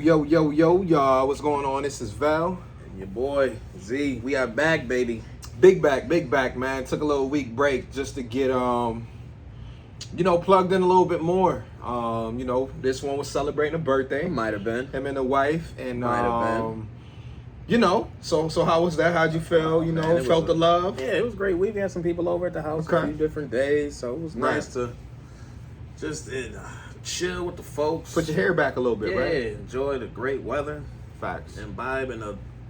Yo, yo, yo, y'all, what's going on? This is Val. And your boy, Z. We are back, baby. Big back, man. Took a little week break just to get, plugged in a little bit more. This one was celebrating a birthday. Might have been. Him and the wife. And, Might have been. So how was that? How'd you feel? Felt the love? Yeah, it was a great week. We had some people over at the house a few different days, so it was nice to just chill with the folks. Put your hair back a little bit, right? Yeah, enjoy the great weather. Facts. Imbibe in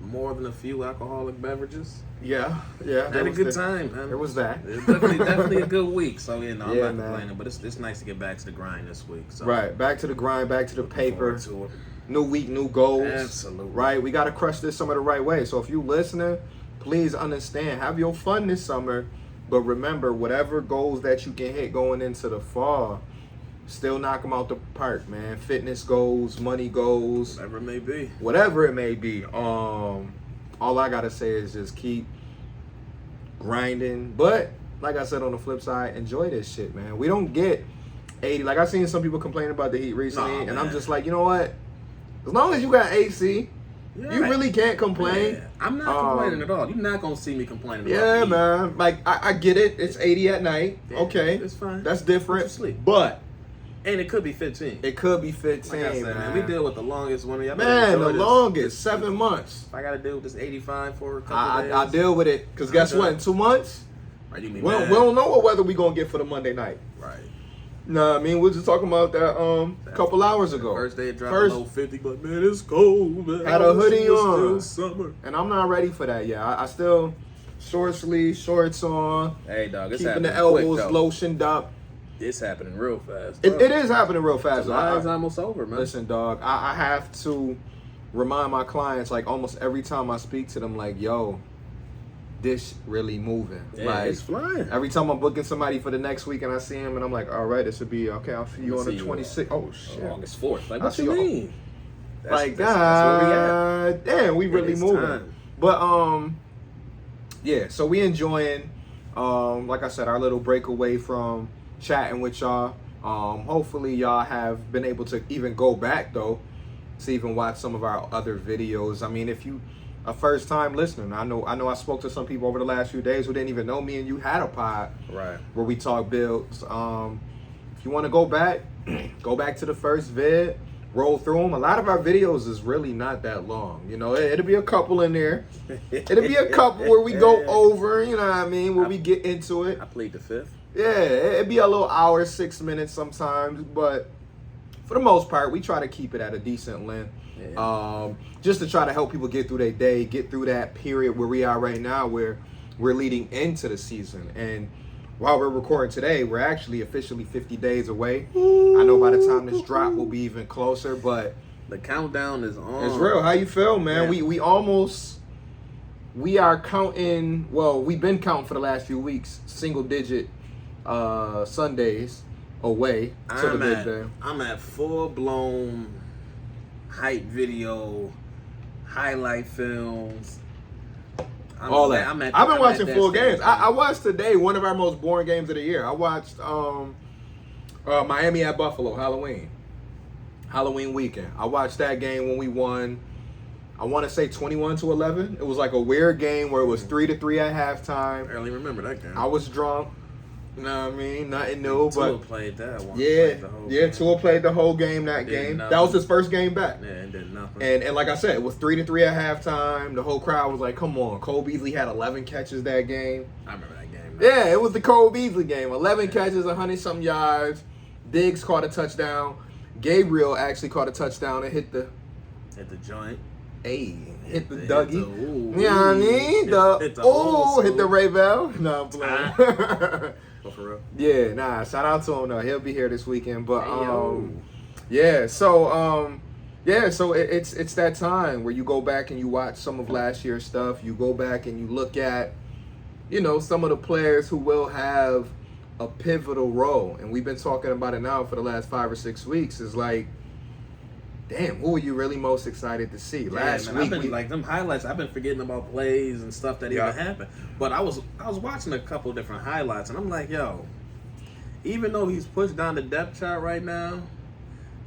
more than a few alcoholic beverages. Yeah. Had a good time, man. There was that. It was definitely a good week. So, I'm not man. complaining, but it's nice to get back to the grind this week. So. Right, back to the grind, back to the paper. To it. New week, new goals. Absolutely. Right? We got to crush this summer the right way. So if you listening, please understand. Have your fun this summer. But remember, whatever goals that you can hit going into the fall, still knock them out the park, man. Fitness goals, money goals. Whatever it may be. Whatever it may be. All I got to say is just keep grinding. But like I said on the flip side, enjoy this shit, man. We don't get 80. Like I seen some people complaining about the heat recently. And I'm just like, you know what? As long as you got AC, you really can't complain. Yeah. I'm not complaining at all. You're not going to see me complaining about Yeah, the heat. man. Like, I get it. It's 80 at night. Yeah, okay. it's fine. That's different. Put you to sleep. But And it could be 15. it could be 15, Like I said, man, we deal with the longest one. Y'all better Man, enjoy the this. longest, 7 months. If I got to deal with this 85 for a couple days. I deal with it. Because guess what? In 2 months, Right, you we mean mad. don't know what weather we going to get for the Monday night. Right. No, I mean, we were just talking about that a couple hours ago. First day it dropped below 50, but man, it's cold, man. Had a hoodie on. It's still summer. And I'm not ready for that yet. I still short sleeve, shorts on. Hey, dog, it's Keeping the happening quick, elbows though. lotioned up. It's happening real fast. It is happening real fast. July's almost over, man. Listen, dog, I have to remind my clients, like, almost every time I speak to them, like, yo, this really moving. Yeah, like, it's flying. Every time I'm booking somebody for the next week and I see him and I'm like, all right, this would be, okay, I'll see you on the 26th. Oh, shit. August 4th. Like, I what see you you- mean? Like, that's where we at. damn, we really is moving. time. But, yeah, so we enjoying, like I said, our little breakaway from chatting with y'all. Hopefully y'all have been able to even go back, though, to even watch some of our other videos. I mean, if you a first time listener, I know I spoke to some people over the last few days who didn't even know me and you had a pod Right. where we talk builds. If you want to go back to the first vid, roll through them. A lot of our videos is really not that long. It'll be a couple in there. It'll be a couple where we go over, you know what I mean, where we get into it. I plead the fifth. Yeah, it'd be a little hour, 6 minutes sometimes, but for the most part, we try to keep it at a decent length. Yeah. Just to try to help people get through their day, get through that period where we are right now, where we're leading into the season. And while we're recording today, we're actually officially 50 days away. I know by the time this drop, we'll be even closer, but The countdown is on. it's real. How you feel, man? Yeah. We are counting, well, we've been counting for the last few weeks, single digit Sundays away to the big day. I'm at full-blown hype video, highlight films. All that. I've been watching full games. stage. I watched today one of our most boring games of the year. I watched Miami at Buffalo, Halloween weekend. I watched that game when we won, I want to say 21-11. It was like a weird game where it was 3-3 at halftime. I barely remember that game. I was drunk. You know what I mean? Nothing new, Tua but played that one. yeah, Tua played the whole game that Did game. nothing. That was his first game back. Yeah, it did nothing. And like I said, it was 3-3 at halftime. The whole crowd was like, "Come on!" Cole Beasley had 11 catches that game. I remember that game. Yeah, it was the Cole Beasley game. 11 catches, 100-something yards. Diggs caught a touchdown. Gabriel actually caught a touchdown and hit the joint. hit the Hit Dougie. the- ooh, You know what I mean? hit the old Hit the school. Ray Bell. No, I'm playing. Oh, for real? Yeah, nah. Shout out to him though. He'll be here this weekend. But Hey, yo. yeah. So So it's that time where you go back and you watch some of last year's stuff. You go back and you look at, some of the players who will have a pivotal role, and we've been talking about it now for the last 5 or 6 weeks. Is like, damn, who are you really most excited to see? Last man, week, I've been like them highlights. I've been forgetting about plays and stuff that even happened. But I was watching a couple different highlights, and I'm like, yo, even though he's pushed down the depth chart right now,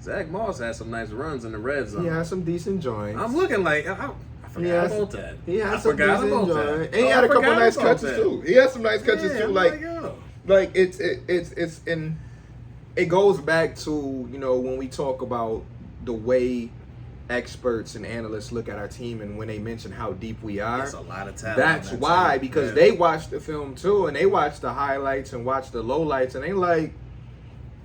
Zach Moss had some nice runs in the red zone. He had some decent joints. I'm looking like I forgot about that. He had I some forgot decent about joints. that. And he had a couple nice catches that. too. He had some nice catches too. Like it's in. It goes back to, you know, when we talk about the way experts and analysts look at our team and when they mention how deep we are. It's a lot of talent. That's why, because they watch the film too, and they watch the highlights and watch the lowlights, and they like,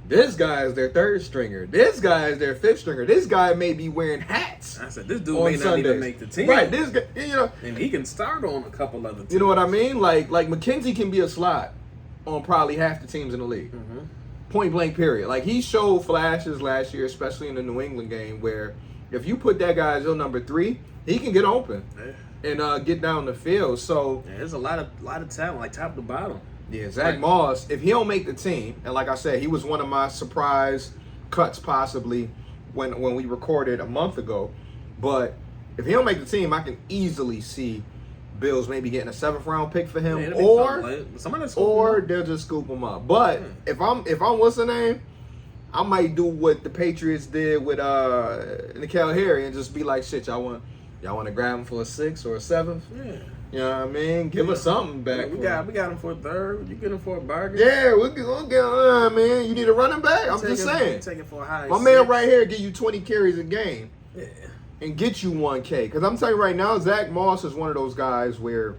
this guy is their third stringer. This guy is their fifth stringer. This guy may be wearing hats. I said, this dude may not even make the team. Right, this guy, you know. And he can start on a couple other teams. You know what I mean? Like McKenzie can be a slot on probably half the teams in the league. Mm-hmm. Point blank period. Like, he showed flashes last year, especially in the New England game, where if you put that guy as your number 3, he can get open and get down the field. So there's a lot of talent, like top to bottom. Yeah, Zach Moss, if he don't make the team, and like I said, he was one of my surprise cuts possibly when we recorded a month ago. But if he don't make the team, I can easily see Bills maybe getting a 7th round pick for him, or they'll just scoop him up. But if I'm what's the name, I might do what the Patriots did with N'Keal Harry and just be like, shit, y'all want to grab him for a 6th or a 7th? Yeah. You know what I mean? Give us something back. We got him for a 3rd. You get him for a bargain? Yeah, we'll get man. You need a running back? I'm just saying. Take it for a high. My man right here give you 20 carries a game. Yeah. And get you 1K. Because I'm telling you right now, Zach Moss is one of those guys where,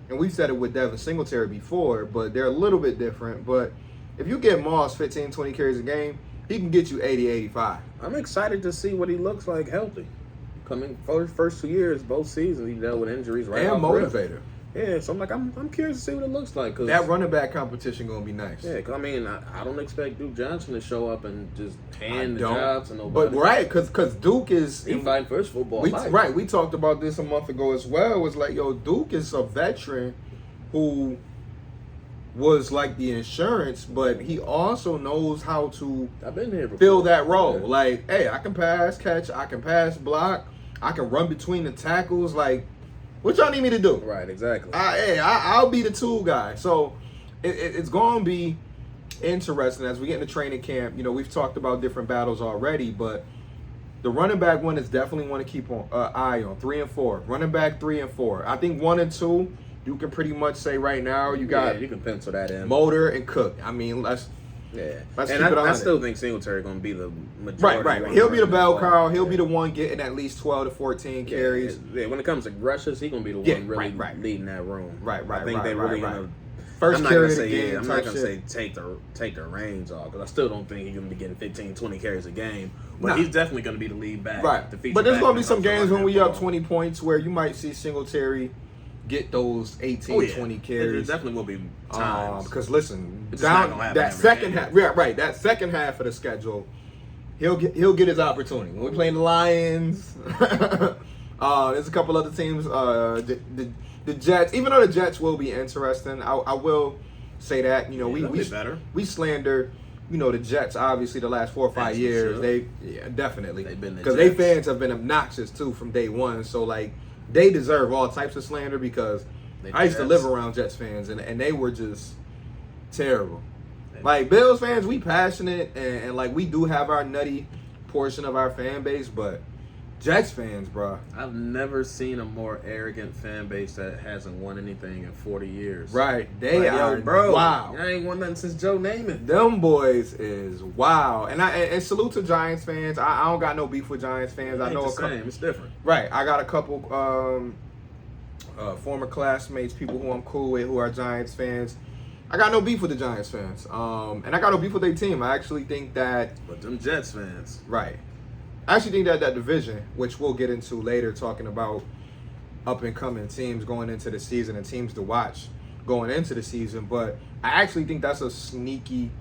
and we've said it with Devin Singletary before, but they're a little bit different. But if you get Moss 15, 20 carries a game, he can get you 80, 85. I'm excited to see what he looks like healthy. Coming first 2 years, both seasons, he dealt with injuries right and motivator. Yeah, so I'm curious to see what it looks like. Cause that running back competition gonna be nice. Yeah, cause I mean, I don't expect Duke Johnson to show up and just hand the job to nobody. But right, because Duke is fighting for his football life. Right, we talked about this a month ago as well. It was like, yo, Duke is a veteran who was like the insurance, but he also knows how to fill that role. Yeah. Like, hey, I can pass, catch, I can pass, block, I can run between the tackles. Like, what y'all need me to do? Right, exactly. I'll be the tool guy. So it's going to be interesting as we get into training camp. You know, we've talked about different battles already, but the running back one is definitely one to keep on eye on. 3 and 4, running back 3 and 4. I think 1 and 2. You can pretty much say right now you got you can pencil that in. Motor and Cook. I mean, let's keep it on. I still think Singletary going to be the majority. Right. He'll be the bell cow. He'll be the one getting at least 12 to 14 carries. Yeah, when it comes to rushes, he's going to be the one really leading that room. Right. I think they really going to. First carry of the game. I'm not going to say take the reins off, because I still don't think he's going to be getting 15, 20 carries a game. But he's definitely going to be the lead back. Right. But there's going to be some games when we up 20 points where you might see Singletary get those 18, 20 carries. It definitely will be times. Because listen, down that second half, that second half of the schedule, he'll get his opportunity. When we're playing the Lions, there's a couple other teams. The Jets, even though the Jets will be interesting, I will say that, you know, we slander, you know, the Jets obviously the last 4 or 5 years. Sure. Definitely, because they fans have been obnoxious too from day one. So like, they deserve all types of slander, because I used to live around Jets fans and they were just terrible. Like, Bills fans, we passionate and like we do have our nutty portion of our fan base, but Jets fans, bro. I've never seen a more arrogant fan base that hasn't won anything in 40 years. Right. They are, bro. Wow. I ain't won nothing since Joe Namath. Them boys is wow. And salute to Giants fans. I don't got no beef with Giants fans. I know it's different. Right. I got a couple former classmates, people who I'm cool with who are Giants fans. I got no beef with the Giants fans. And I got no beef with their team. I actually think that... But them Jets fans. Right. I actually think that division, which we'll get into later, talking about up-and-coming teams going into the season and teams to watch going into the season, but I actually think that's a sneaky,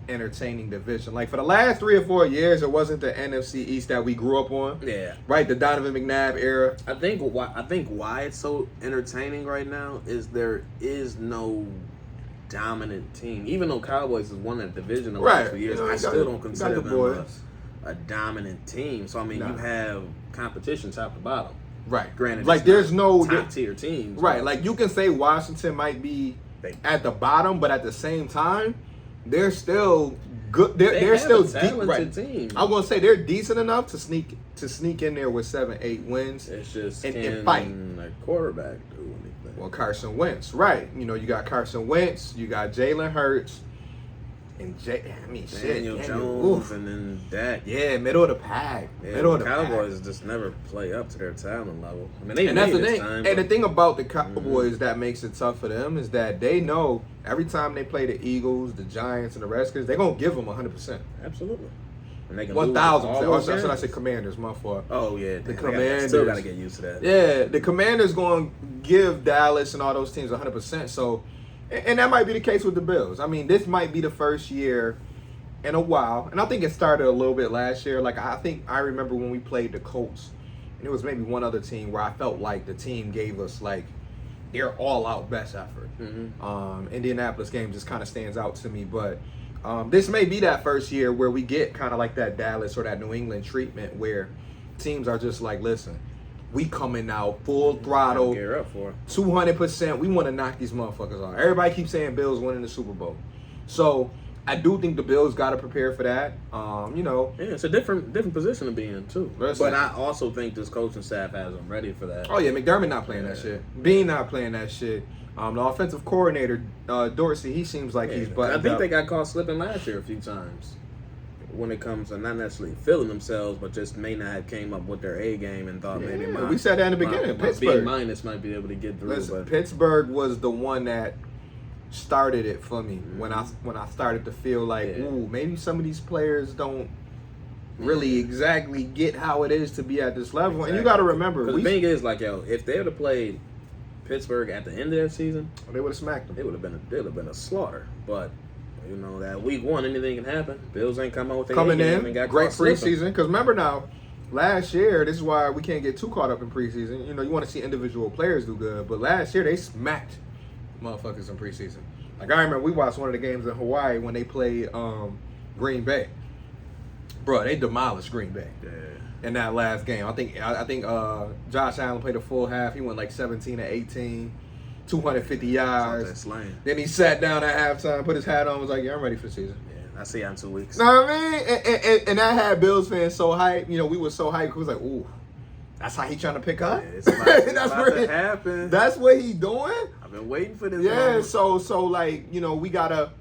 entertaining division. Like, for the last 3 or 4 years, it wasn't the NFC East that we grew up on. Yeah. Right? The Donovan McNabb era. I think why it's so entertaining right now is there is no dominant team. Even though Cowboys has won that division the last few years, I still don't consider them a dominant team. So I mean, you have competition top to bottom. Right. Granted, like there's no top tier teams. Right. Like you can say Washington might be at the bottom, but at the same time, they're still good. They're still deep. Right. Team. I was gonna say they're decent enough to sneak in there with 7-8 wins. It's just and fight. A quarterback do anything. Well, Carson Wentz, right? You know, you got Carson Wentz, you got Jalen Hurts, and Daniel Jones, and then Dak. Yeah, middle of the pack. Yeah, middle of the Cowboys pack. just never play up to their talent level. I mean, and that's the thing. And the thing about the Cowboys that makes it tough for them is that they know every time they play the Eagles, the Giants, and the Redskins, they're gonna give them 100%. Absolutely. And they can 1,000%. Or should I say Commanders? My fault. Oh yeah, the Commanders still got to get used to that. Yeah, the Commanders going to give Dallas and all those teams 100%. So, and that might be the case with the Bills. I mean, this might be the first year in a while, and I think it started a little bit last year. Like I remember when we played the Colts, and it was maybe one other team where I felt like the team gave us like their all-out best effort. Indianapolis game just kind of stands out to me, but. This may be that first year where we get kind of like that Dallas or that New England treatment where teams are just like, listen, we coming out full throttle, gear up for 200%. We want to knock these motherfuckers off. Everybody keeps saying Bills winning the Super Bowl. So I do think the Bills got to prepare for that. You know. Yeah, it's a different position to be in, too. But I also think this coaching staff has them ready for that. Oh, yeah, McDermott not playing that shit. Bean not playing that shit. The offensive coordinator, Dorsey, he seems like he's buttoned I think up. they got caught slipping last year a few times when it comes to not necessarily feeling themselves, but just may not have came up with their A game and thought maybe we said that in the beginning. Pittsburgh B- might be able to get through. Listen, Pittsburgh was the one that started it for me when I started to feel like, ooh, maybe some of these players don't really exactly get how it is to be at this level. Exactly. And you got to remember, the thing is, like, if they would have played Pittsburgh at the end of that season, they would have smacked them. It would have been a slaughter. But you know that week one, anything can happen. Bills ain't come out with coming in and got great preseason. Because remember now, last year, this is why we can't get too caught up in preseason. You know, you want to see individual players do good, but last year they smacked motherfuckers in preseason. Like I remember we watched one of the games in Hawaii when they played Green Bay. Bro, they demolished Green Bay. Yeah. In that last game. I think Josh Allen played a full half. He went like 17-18, 250 yards. Then he sat down at halftime, put his hat on, was like, yeah, I'm ready for the season. Yeah, I see you in 2 weeks. Know what I mean? And that had Bills fans so hyped. You know, we were so hyped. It was like, ooh, that's how he trying to pick up? Yeah, it's about to happen. That's what he doing? I've been waiting for this. Yeah, moment. so like, you know, we gotta,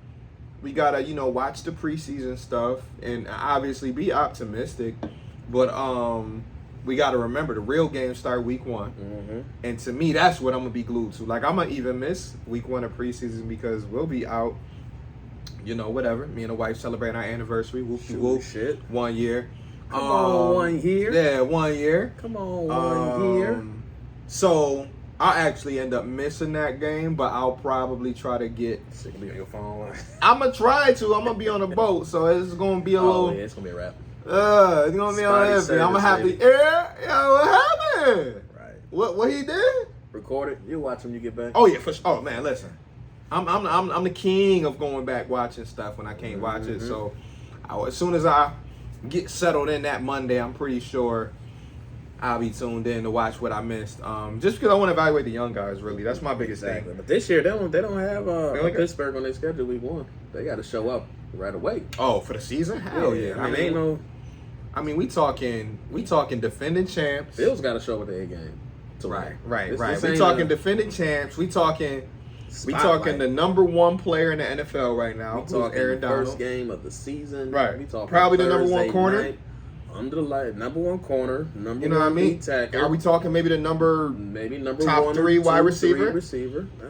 you know, watch the preseason stuff and obviously be optimistic. But we got to remember the real games start week 1. And to me, that's what I'm going to be glued to. Like, I'm going to even miss week 1 of preseason because we'll be out, you know, whatever. Me and the wife celebrate our anniversary. Whoop, shit. 1 year. Come on, 1 year. Yeah, 1 year. Come on, 1 year. So I'll actually end up missing that game, but I'll probably try to get. Sick of being on your phone. I'm going to try to. I'm going to be on a boat, so it's going to be a little. Yeah, it's going to be a wrap. It's gonna be on everything. I'm gonna have to what happened? Right. What he did? Record it. You'll watch when you get back. Oh yeah, for sure. Oh man, listen. I'm the king of going back watching stuff when I can't watch it. So as soon as I get settled in that Monday, I'm pretty sure I'll be tuned in to watch what I missed. Just because I want to evaluate the young guys, really. That's my biggest thing. But this year they don't have Pittsburgh on their schedule week 1. They got to show up right away. Oh, for the season? Hell yeah. I mean, we talking defending champs. Bills got to show up with the A game. Right. We talking defending champs. We talking the number 1 player in the NFL right now. We talking Aaron Donald. First game of the season. Right. We talking probably the Thursday number 1 corner. Night, under the light, number 1 corner, number 1 you know what I mean? tackle. Are we talking maybe number top 1 3 wide receiver?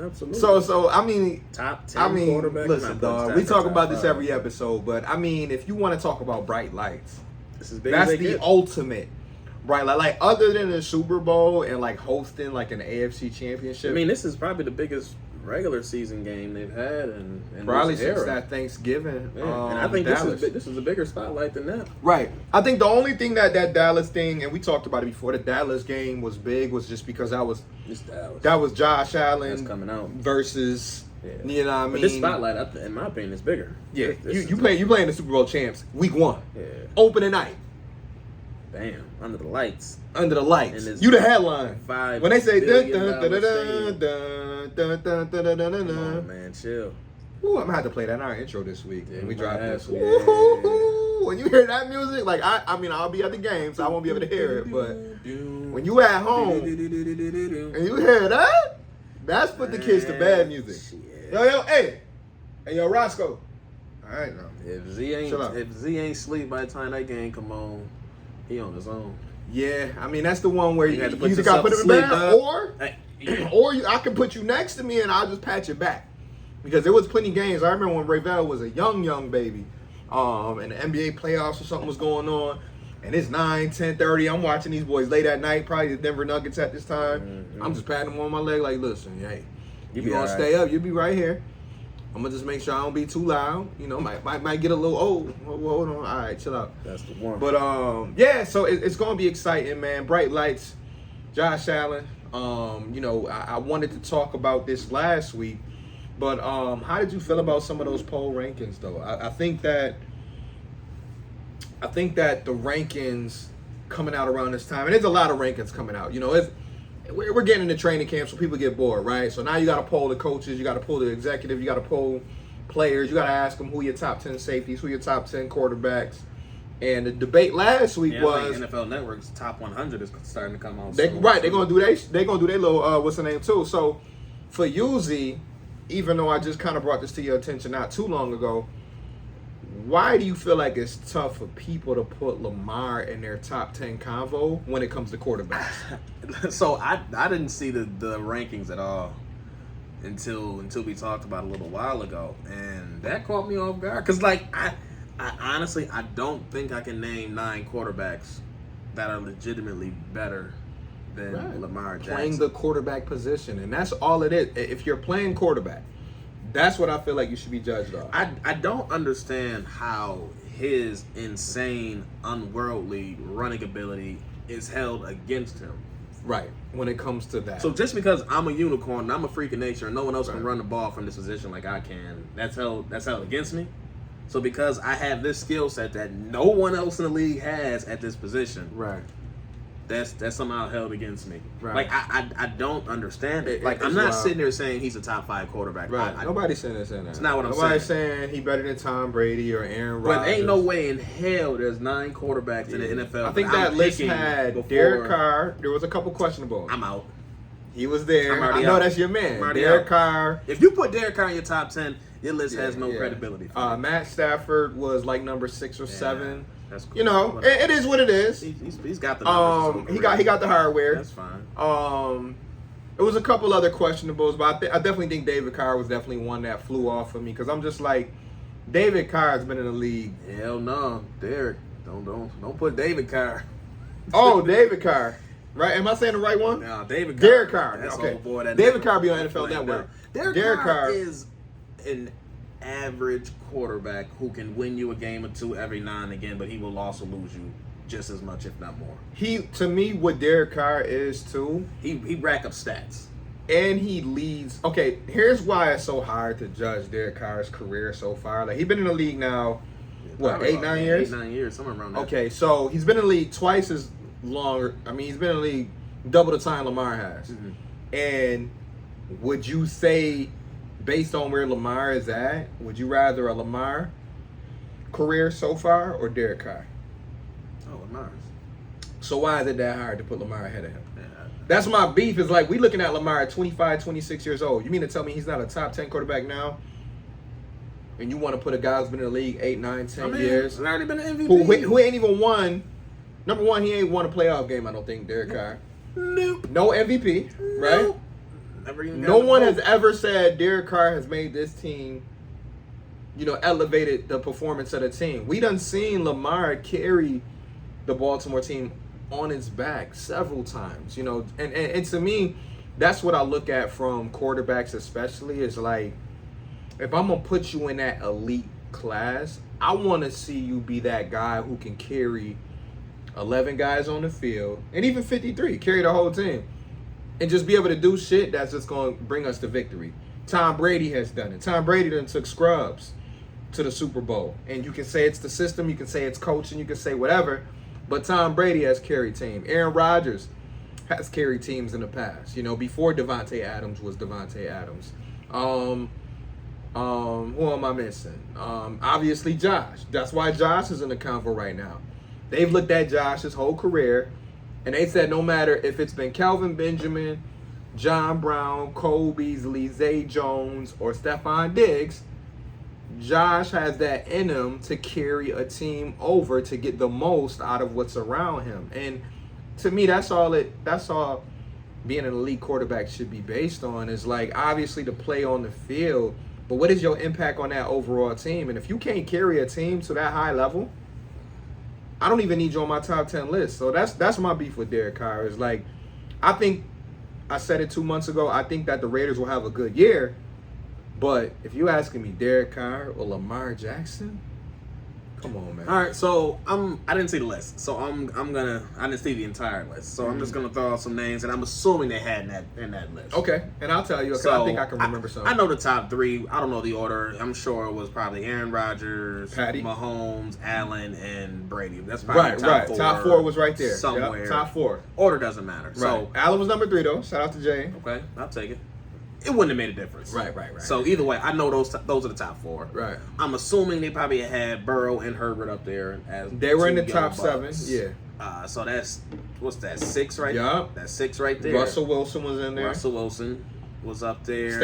Absolutely. So I mean, top 10 quarterback. Listen, dog. We talk about this every episode, but I mean, if you want to talk about bright lights, that's the ultimate bright light. Like other than the Super Bowl and like hosting like an AFC Championship. I mean, this is probably the biggest regular season game they've had in probably this since era. That Thanksgiving. And I think this is a bigger spotlight than that. Right. I think the only thing that Dallas thing, and we talked about it before, the Dallas game was big, was just because that was Josh Allen that's coming out versus. Yeah. You know what I mean? But this spotlight, in my opinion, is bigger. Yeah, you playing the Super Bowl champs week 1. Yeah. Opening night. Bam. Under the lights. You the headline. When they say come on, man, chill. Ooh, I'm gonna have to play that in our intro this week when we drop this. Yeah. When you hear that music, like I mean, I'll be at the game, so I won't be able to hear it. But when you at home and you hear that, that's put the kids to bed music. Yo, hey, Roscoe. All right, now. If Z ain't sleep by the time that game come on, he on his own. Yeah, I mean that's the one where you have to put either gotta put it in yourself bed, to sleep, or I can put you next to me and I'll just patch it back. Because there was plenty games. I remember when Ravel was a young baby, and the NBA playoffs or something was going on, and it's 9:10:30. I'm watching these boys late at night, probably the Denver Nuggets at this time. Mm-hmm. I'm just patting them on my leg like, listen, hey, you gonna stay up, you'll be right here. I'm gonna just make sure I don't be too loud. You know, might get a little old. Hold on. All right, chill out. That's the one. But yeah. So it's gonna be exciting, man. Bright lights. Josh Allen. You know, I wanted to talk about this last week, but how did you feel about some of those poll rankings, though? I think that the rankings coming out around this time, and there's a lot of rankings coming out. You know, we're getting into training camp, so people get bored, right? So now you got to poll the coaches, you got to poll the executive, you got to poll players, you got to ask them who your top 10 safeties, who your top 10 quarterbacks. And the debate last week was NFL Network's top 100 is starting to come out. They're gonna do their little what's the name too. So for Uzi, even though I just kind of brought this to your attention not too long ago, why do you feel like it's tough for people to put Lamar in their top 10 convo when it comes to quarterbacks? So I didn't see the rankings at all until we talked about it a little while ago, and that caught me off guard. Cause like I honestly don't think I can name 9 quarterbacks that are legitimately better than Lamar Jackson. Playing the quarterback position, and that's all it is. If you're playing quarterback, that's what I feel like you should be judged on. I don't understand how his insane, unworldly running ability is held against him. Right, when it comes to that. So just because I'm a unicorn and I'm a freak of nature and no one else can run the ball from this position like I can, that's held against me. So because I have this skill set that no one else in the league has at this position, right, that's somehow held against me. Right. Like I don't understand it. Like I'm not sitting there saying he's a top 5 quarterback. Right. Nobody's saying that. It's not what I'm saying. Nobody's saying he better than Tom Brady or Aaron Rodgers. But ain't no way in hell there's 9 quarterbacks in the NFL. I think that list had Derek Carr. There was a couple questionable. I'm out. He was there. I know that's your man. Derek Carr. If you put Derek Carr in your top 10, your list has no credibility. Matt Stafford was like number 6 or 7. That's cool. You know, it is what it is. He's got the numbers. He got the hardware. That's fine. It was a couple other questionables, but I definitely think David Carr was definitely one that flew off of me because I'm just like, David Carr has been in the league. Hell no, Derek. Don't put David Carr. Oh, David Carr. Right? Am I saying the right one? No, David Carr. Derek Carr. That's okay. Old boy that David Carr be on NFL Network. Derek Carr is an average quarterback who can win you a game or two every now and again, but he will also lose you just as much, if not more. To me, what Derek Carr is too, he rack up stats. And he leads. Okay, here's why it's so hard to judge Derek Carr's career so far. Like, he's been in the league now, what, 8-9 years? 8-9 years, somewhere around that. Okay, so he's been in the league twice as long. I mean, he's been in the league double the time Lamar has. Mm-hmm. And would you say, based on where Lamar is at, would you rather a Lamar career so far or Derek Carr? Oh, Lamar's. So why is it that hard to put Lamar ahead of him? Yeah. That's my beef. Is like, we looking at Lamar at 25, 26 years old. You mean to tell me he's not a top 10 quarterback now? And you want to put a guy who's been in the league 8, 9, 10 years? He's already been an MVP. Who ain't even won. Number one, he ain't won a playoff game, I don't think, Derek Carr. Nope. No MVP, right? Nope. No one has ever said Derek Carr has made this team, elevated the performance of the team. We done seen Lamar carry the Baltimore team on his back several times, and to me, that's what I look at from quarterbacks especially, is like, if I'm going to put you in that elite class, I want to see you be that guy who can carry 11 guys on the field, and even 53, carry the whole team, and just be able to do shit that's just going to bring us to victory. Tom Brady has done it. Tom Brady done took scrubs to the Super Bowl. And you can say it's the system, you can say it's coaching, you can say whatever, but Tom Brady has carried team. Aaron Rodgers has carried teams in the past, before Devontae Adams was Devontae Adams. Who am I missing? Obviously Josh. That's why Josh is in the convo right now. They've looked at Josh his whole career, and they said no matter if it's been Kelvin Benjamin, John Brown, Cole Beasley, Zay Jones, or Stephon Diggs, Josh has that in him to carry a team over to get the most out of what's around him. And to me, that's all being an elite quarterback should be based on, is like obviously the play on the field, but what is your impact on that overall team? And if you can't carry a team to that high level, I don't even need you on my top 10 list. So that's my beef with Derek Carr. Is like, I think I said it 2 months ago, I think that the Raiders will have a good year. But if you asking me Derek Carr or Lamar Jackson, come on, man. All right, so I didn't see the list, so I didn't see the entire list, so I'm just gonna throw out some names, and I'm assuming they had in that list. Okay, and I'll tell you. Okay, so I think I can remember some. I know the top three. I don't know the order. I'm sure it was probably Aaron Rodgers, Patty, Mahomes, Allen, and Brady. That's probably right. Top four was right there. Somewhere. Yep, top four. Order doesn't matter. Right. So Allen was number 3 though. Shout out to Jay. Okay, I'll take it. It wouldn't have made a difference. Right. So either way, I know those are the top four. Right. I'm assuming they probably had Burrow and Herbert up there as they were in the top Bucks. 7. Yeah. So that's what's that 6 right? Yup. That's 6 right there. Russell Wilson was in there. Russell Wilson was up there.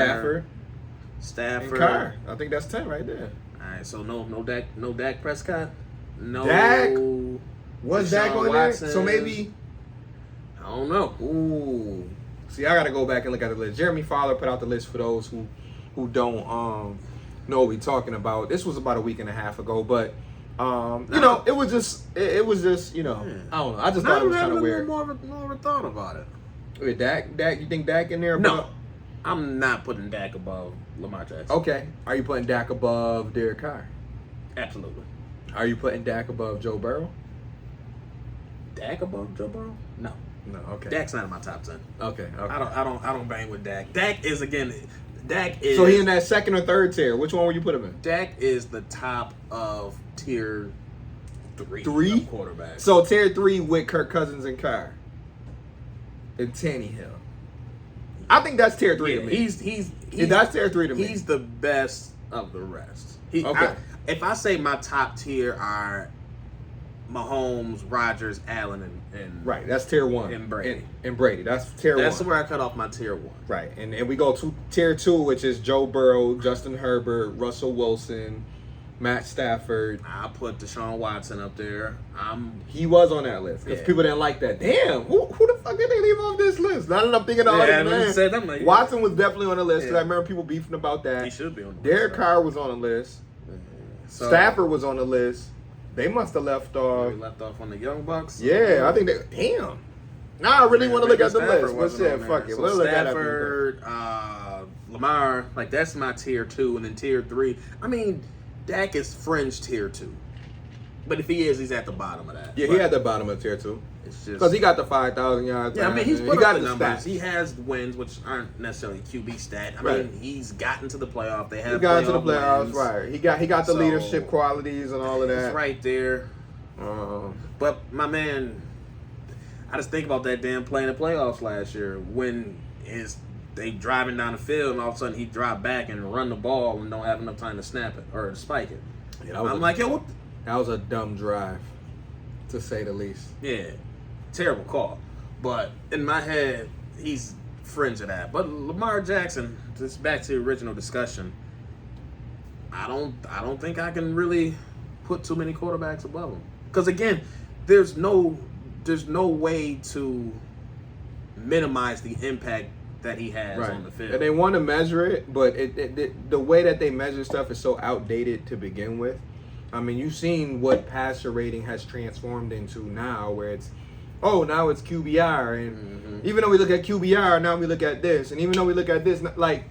Stafford. And Carr. I think that's 10 right there. All right. So no Dak Prescott. No Dak. Was Dak on there? So maybe. I don't know. Ooh. See, I got to go back and look at the list. Jeremy Fowler put out the list for those who don't know what we're talking about. This was about a week and a half ago, but you know, it was just you know, I don't know. I just thought it was kind of weird. More of a thought about it. Wait, Dak, you think Dak in there? No, I'm not putting Dak above Lamar Jackson. Okay, are you putting Dak above Derek Carr? Absolutely. Are you putting Dak above Joe Burrow? Dak above Joe Burrow? No. No, okay. Dak's not in my top 10. Okay. I don't bang with Dak. Dak is. So he in that second or third tier. Which one would you put him in? Dak is the top of tier 3. 3 of quarterbacks. So tier 3 with Kirk Cousins and Carr and Tannehill. I think that's tier 3 to me. That's tier 3 to me. He's the best of the rest. Okay. If I say my top tier are Mahomes, Rodgers, Allen, and right, that's tier 1. And Brady. And Brady. That's tier 1. That's where I cut off my tier 1. Right. And we go to tier 2, which is Joe Burrow, Justin Herbert, Russell Wilson, Matt Stafford. I put Deshaun Watson up there. He was on that list. Because people didn't like that. Damn, who the fuck did they leave off this list? Now that I'm thinking all this, man. Watson was definitely on the list because I remember people beefing about that. He should be on the list. Derek Carr was on the list. So, Stafford was on the list. They must have left off. They left off on the Young Bucks. Yeah, I think they. Damn. Now I really want to look at the list. But yeah, fuck it. So we'll Stafford, Lamar, like that's my tier 2, and then tier 3. I mean, Dak is fringe tier 2, but if he is, he's at the bottom of that. Yeah, he at the bottom of tier 2. It's just because he got the 5,000 yards. Yeah, I mean he got the numbers. Stats. He has wins, which aren't necessarily QB stat. I mean he's gotten to the playoff. They have. He got into the playoffs, wins. Right? He got the leadership qualities and all of that. It's right there. But my man, I just think about that damn play in the playoffs last year when they driving down the field and all of a sudden he dropped back and run the ball and don't have enough time to snap it or to spike it. Yeah, I'm like, yo, that was a dumb drive, to say the least. Yeah, terrible call. But in my head, he's fringe of that. But Lamar Jackson, just back to the original discussion, I don't think I can really put too many quarterbacks above him. Because again, there's no way to minimize the impact that he has on the field. And they want to measure it, but the way that they measure stuff is so outdated to begin with. I mean, you've seen what passer rating has transformed into now, where it's QBR, and even though we look at QBR, now we look at this, and even though we look at this, like,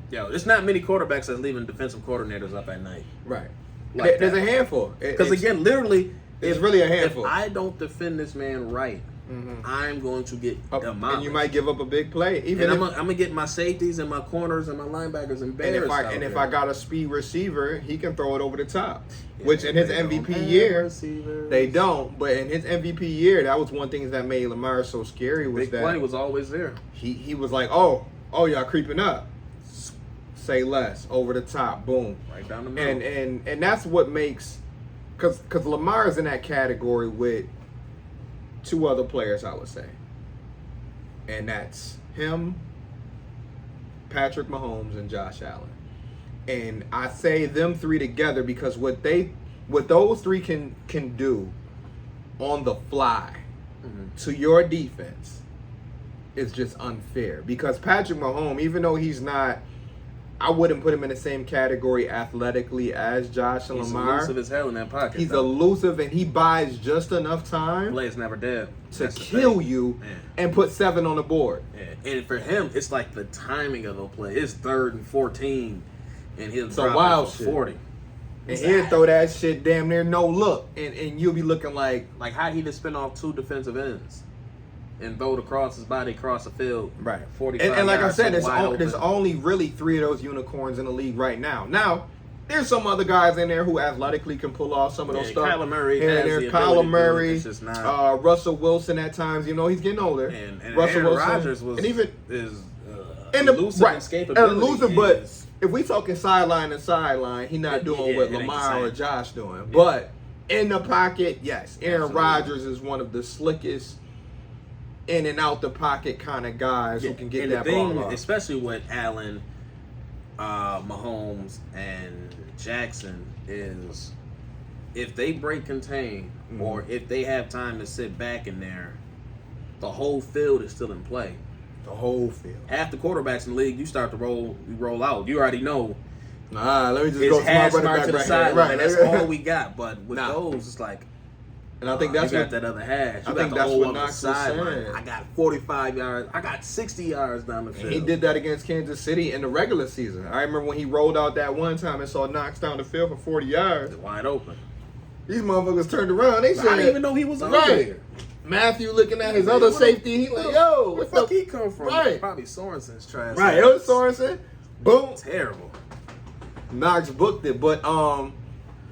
there's not many quarterbacks that's leaving defensive coordinators up at night. Right. Like there's a handful. Because again, literally, it's really a handful. If I don't defend this man right, I'm going to get demolished. And you might give up a big play. I'm gonna get my safeties and my corners and my linebackers embarrassed. And if I got a speed receiver, he can throw it over the top. Which in his MVP year, they don't. But in his MVP year, that was one thing that made Lamar so scary. Was big play was always there. He was like, oh, y'all creeping up. say less, over the top, boom. Right down the middle. And that's what makes, because Lamar is in that category with two other players, I would say. And that's him, Patrick Mahomes, and Josh Allen. And I say them three together because what those three can do on the fly to your defense is just unfair. Because Patrick Mahomes, even though he's not, I wouldn't put him in the same category athletically as Josh and Lamar. He's elusive as hell in that pocket. He's elusive, and he buys just enough time. Play's never dead. To kill you and put 7 on the board. Yeah. And for him, it's like the timing of the play. It's 3rd and 14, and he'll drop wild it for shit. 40. And he'll throw that shit damn near no look, and you'll be looking like how he just spin off 2 defensive ends and throw it across his body across the field. Right. 45 and like I yards, said, so there's only really 3 of those unicorns in the league right now. Now, there's some other guys in there who athletically can pull off some of those stuff. Kyler Murray here has and there. the Kyler ability Murray, to do it. It's just not. Russell Wilson at times, he's getting older. And Russell Aaron Wilson, Rodgers was and even elusive escapability. Elusive, but if we talking sideline to sideline, he's not doing what Lamar or Josh doing. Yeah. But in the pocket, yes, Aaron Rodgers is one of the slickest in and out the pocket kind of guys who can get that ball off. Especially with Allen, Mahomes, and Jackson, is if they break contain or if they have time to sit back in there, the whole field is still in play. The whole field. Half the quarterbacks in the league, you start to roll out. You already know. Let me just it's go hash mark back to the right side. Right. That's all we got. But with those, it's like. And I think that's you got that other hash. You got the whole other sideline. I got 45 yards. I got 60 yards down the field. And he did that against Kansas City in the regular season. I remember when he rolled out that one time and saw Knox down the field for 40 yards. Wide open. These motherfuckers turned around. They said, I didn't even know he was over there. Matthew looking at his other safety. He like, yo, where the fuck he come from? Right. Probably Sorensen's trash. Right, it was Sorensen. Boom. Terrible. Knox booked it, but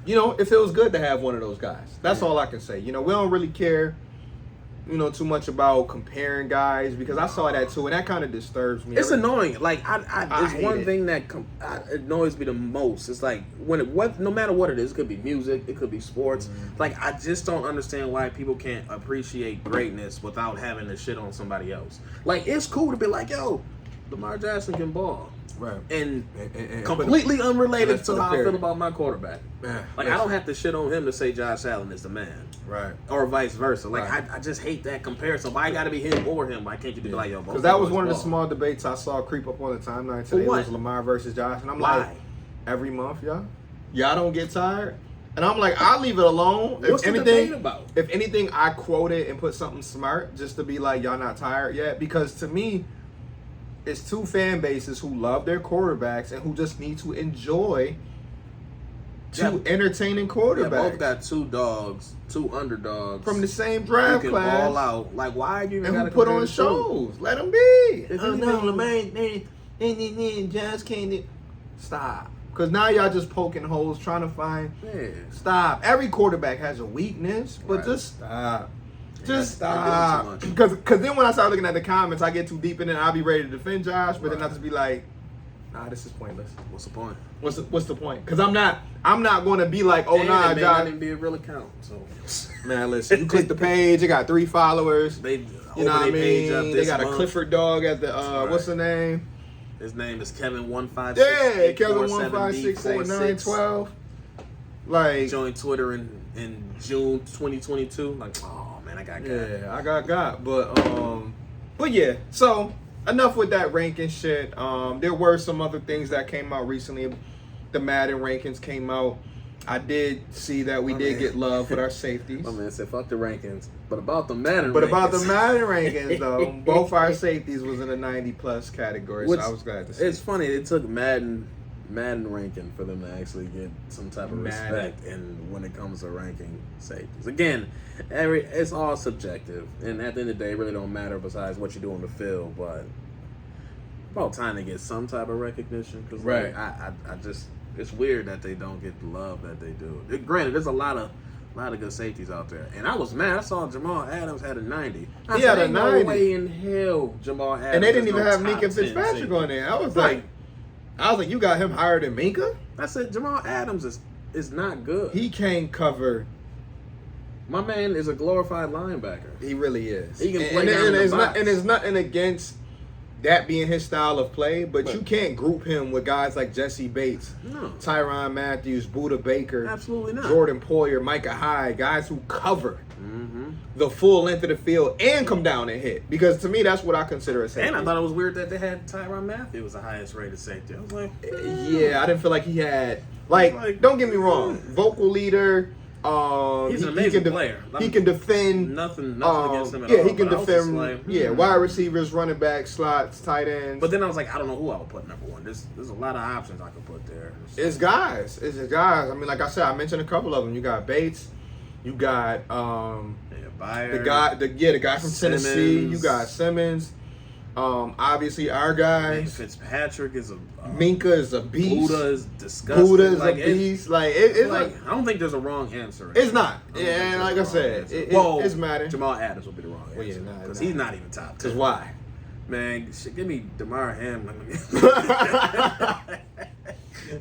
it feels good to have one of those guys. That's all I can say. We don't really care, too much about comparing guys because I saw that too, and that kind of disturbs me. It's annoying. Like it's one thing that annoys me the most. It's like no matter what it is, it could be music, it could be sports. Like I just don't understand why people can't appreciate greatness without having to shit on somebody else. Like it's cool to be like, yo, Lamar Jackson can ball. Right. And completely unrelated to how I feel about my quarterback. Like, I don't have to shit on him to say Josh Allen is the man. Right. Or vice versa. Like, I just hate that comparison. Why got to be him or him? Why can't you be like, yo, both? Because that was one of the small debates I saw creep up on the timeline today. Was Lamar versus Josh. And I'm like, every month, y'all don't get tired? And I'm like, I'll leave it alone. What's the debate about? If anything, I quote it and put something smart just to be like, y'all not tired yet. Because to me, it's 2 fan bases who love their quarterbacks and who just need to enjoy 2 entertaining quarterbacks. Yeah, both got 2 dogs, 2 underdogs from the same draft who can class. Ball out. Like, why are you even and who put on shows? Let them be. Just can't. Stop. Because now y'all just poking holes, trying to find. Yeah. Stop. Every quarterback has a weakness, but just stop. Just stop. Because then when I start looking at the comments, I get too deep in it. I'll be ready to defend Josh, but then I'll just be like, nah, this is pointless. What's the point? What's the point? Because I'm not going to be like, oh, nah, Josh. Not even be a real account. So man, listen, you click the page, it got 3 followers. You know what I mean? They got a Clifford dog at the what's the name? His name is Kevin 156. Yeah, Kevin 1568912. Like joined Twitter in June 2022. Like, oh man, I got got. Yeah, I got. But yeah. So enough with that ranking shit. There were some other things that came out recently. The Madden rankings came out. I did see that we did get love with our safeties. My man said, "Fuck the rankings," but about the Madden. About the Madden rankings, though, both our safeties was in the 90+ category. So I was glad to see. It's funny it took Madden ranking for them to actually get some type of respect. And when it comes to ranking safeties, again, it's all subjective, and at the end of the day, it really don't matter besides what you do on the field. But about time to get some type of recognition, because like, I just. It's weird that they don't get the love that they do. Granted, there's a lot of good safeties out there. And I was mad. I saw Jamal Adams had a 90. He had a 90. No way in hell Jamal Adams. And they didn't even have Minka Fitzpatrick on there. I was like, I was like, you got him higher than Minka? I said Jamal Adams is not good. He can't cover. My man is a glorified linebacker. He really is. He can play down in the box. And there's nothing against that being his style of play, but you can't group him with guys like Jesse Bates, Tyrann Matthews, Budda Baker, absolutely not. Jordan Poyer, Micah Hyde, guys who cover the full length of the field and come down and hit. Because to me, that's what I consider a safety. And I thought it was weird that they had Tyrann Matthews was the highest rated safety. I was like, yeah, I didn't feel like he had don't get me wrong, vocal leader. He's an amazing player. He can defend. Nothing against him at all. Yeah, he can defend. Wide receivers, running backs, slots, tight ends. But then I was like, I don't know who I would put number one. There's a lot of options I could put there. It's guys. I mean, like I said, I mentioned a couple of them. You got Bates. You got Bayer, the guy from Tennessee. You got Simmons. Obviously, our guy Fitzpatrick is a Minka is a beast. Budda is disgusting. Budda is a beast. It's like I don't think there's a wrong answer. It's not. Yeah, and like I said, it's matter. Jamal Adams would be the wrong answer because he's not even top 10. Because why? Man, give me DeMar Hamlin.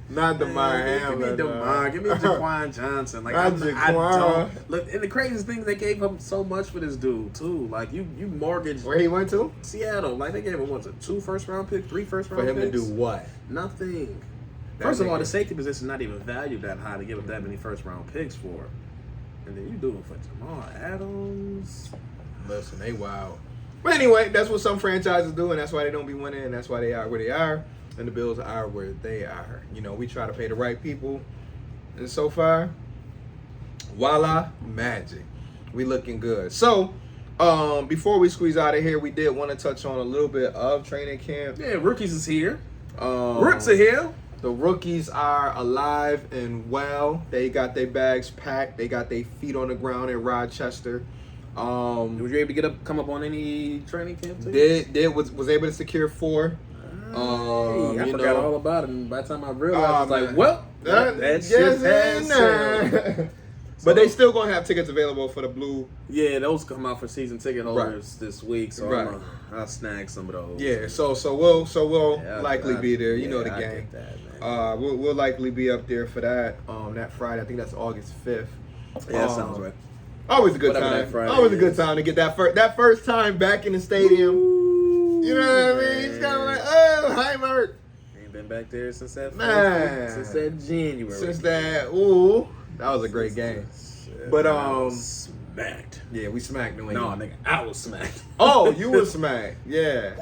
Not DeMar Hamlin. Give me DeMar. Give me Jaquan Johnson. Like I don't look. And the craziest thing, they gave him so much for this dude too. Like you mortgaged where he went to Seattle. Like they gave him 2 first-round picks, 3 first-round picks for him picks? to do what? Nothing. First of all, the safety position is not even valued that high to give up that many first-round picks for. And then you do it for Jamal Adams. Listen, they wild. But anyway, that's what some franchises do, and that's why they don't be winning, and that's why they are where they are, and the Bills are where they are. You know, we try to pay the right people, and so far, voila, magic. We looking good. So, before we squeeze out of here, we did want to touch on a little bit of training camp. Yeah, rookies is here. Rooks are here. The rookies are alive and well. They got their bags packed. They got their feet on the ground in Rochester. Was you able to come up on any training camp teams? Was able to secure 4. I forgot all about it, and by the time I realized, I was like, well, that shit passed. But they still gonna have tickets available for the blue. Yeah, those come out for season ticket holders this week, so I'll snag some of those. Yeah, so we'll likely be there. You know the game. We'll likely be up there for that. That Friday, I think that's August 5th. Yeah, that sounds right. Always a good time. Always a good time to get that first time back in the stadium. Ooh, you know what I mean? It's kind of like, oh, hi, Mark. Ain't been back there since that January. Since that, that was a great game. But smacked. Yeah, we smacked New England. No, nigga, I was smacked. Oh, you were smacked. Yeah.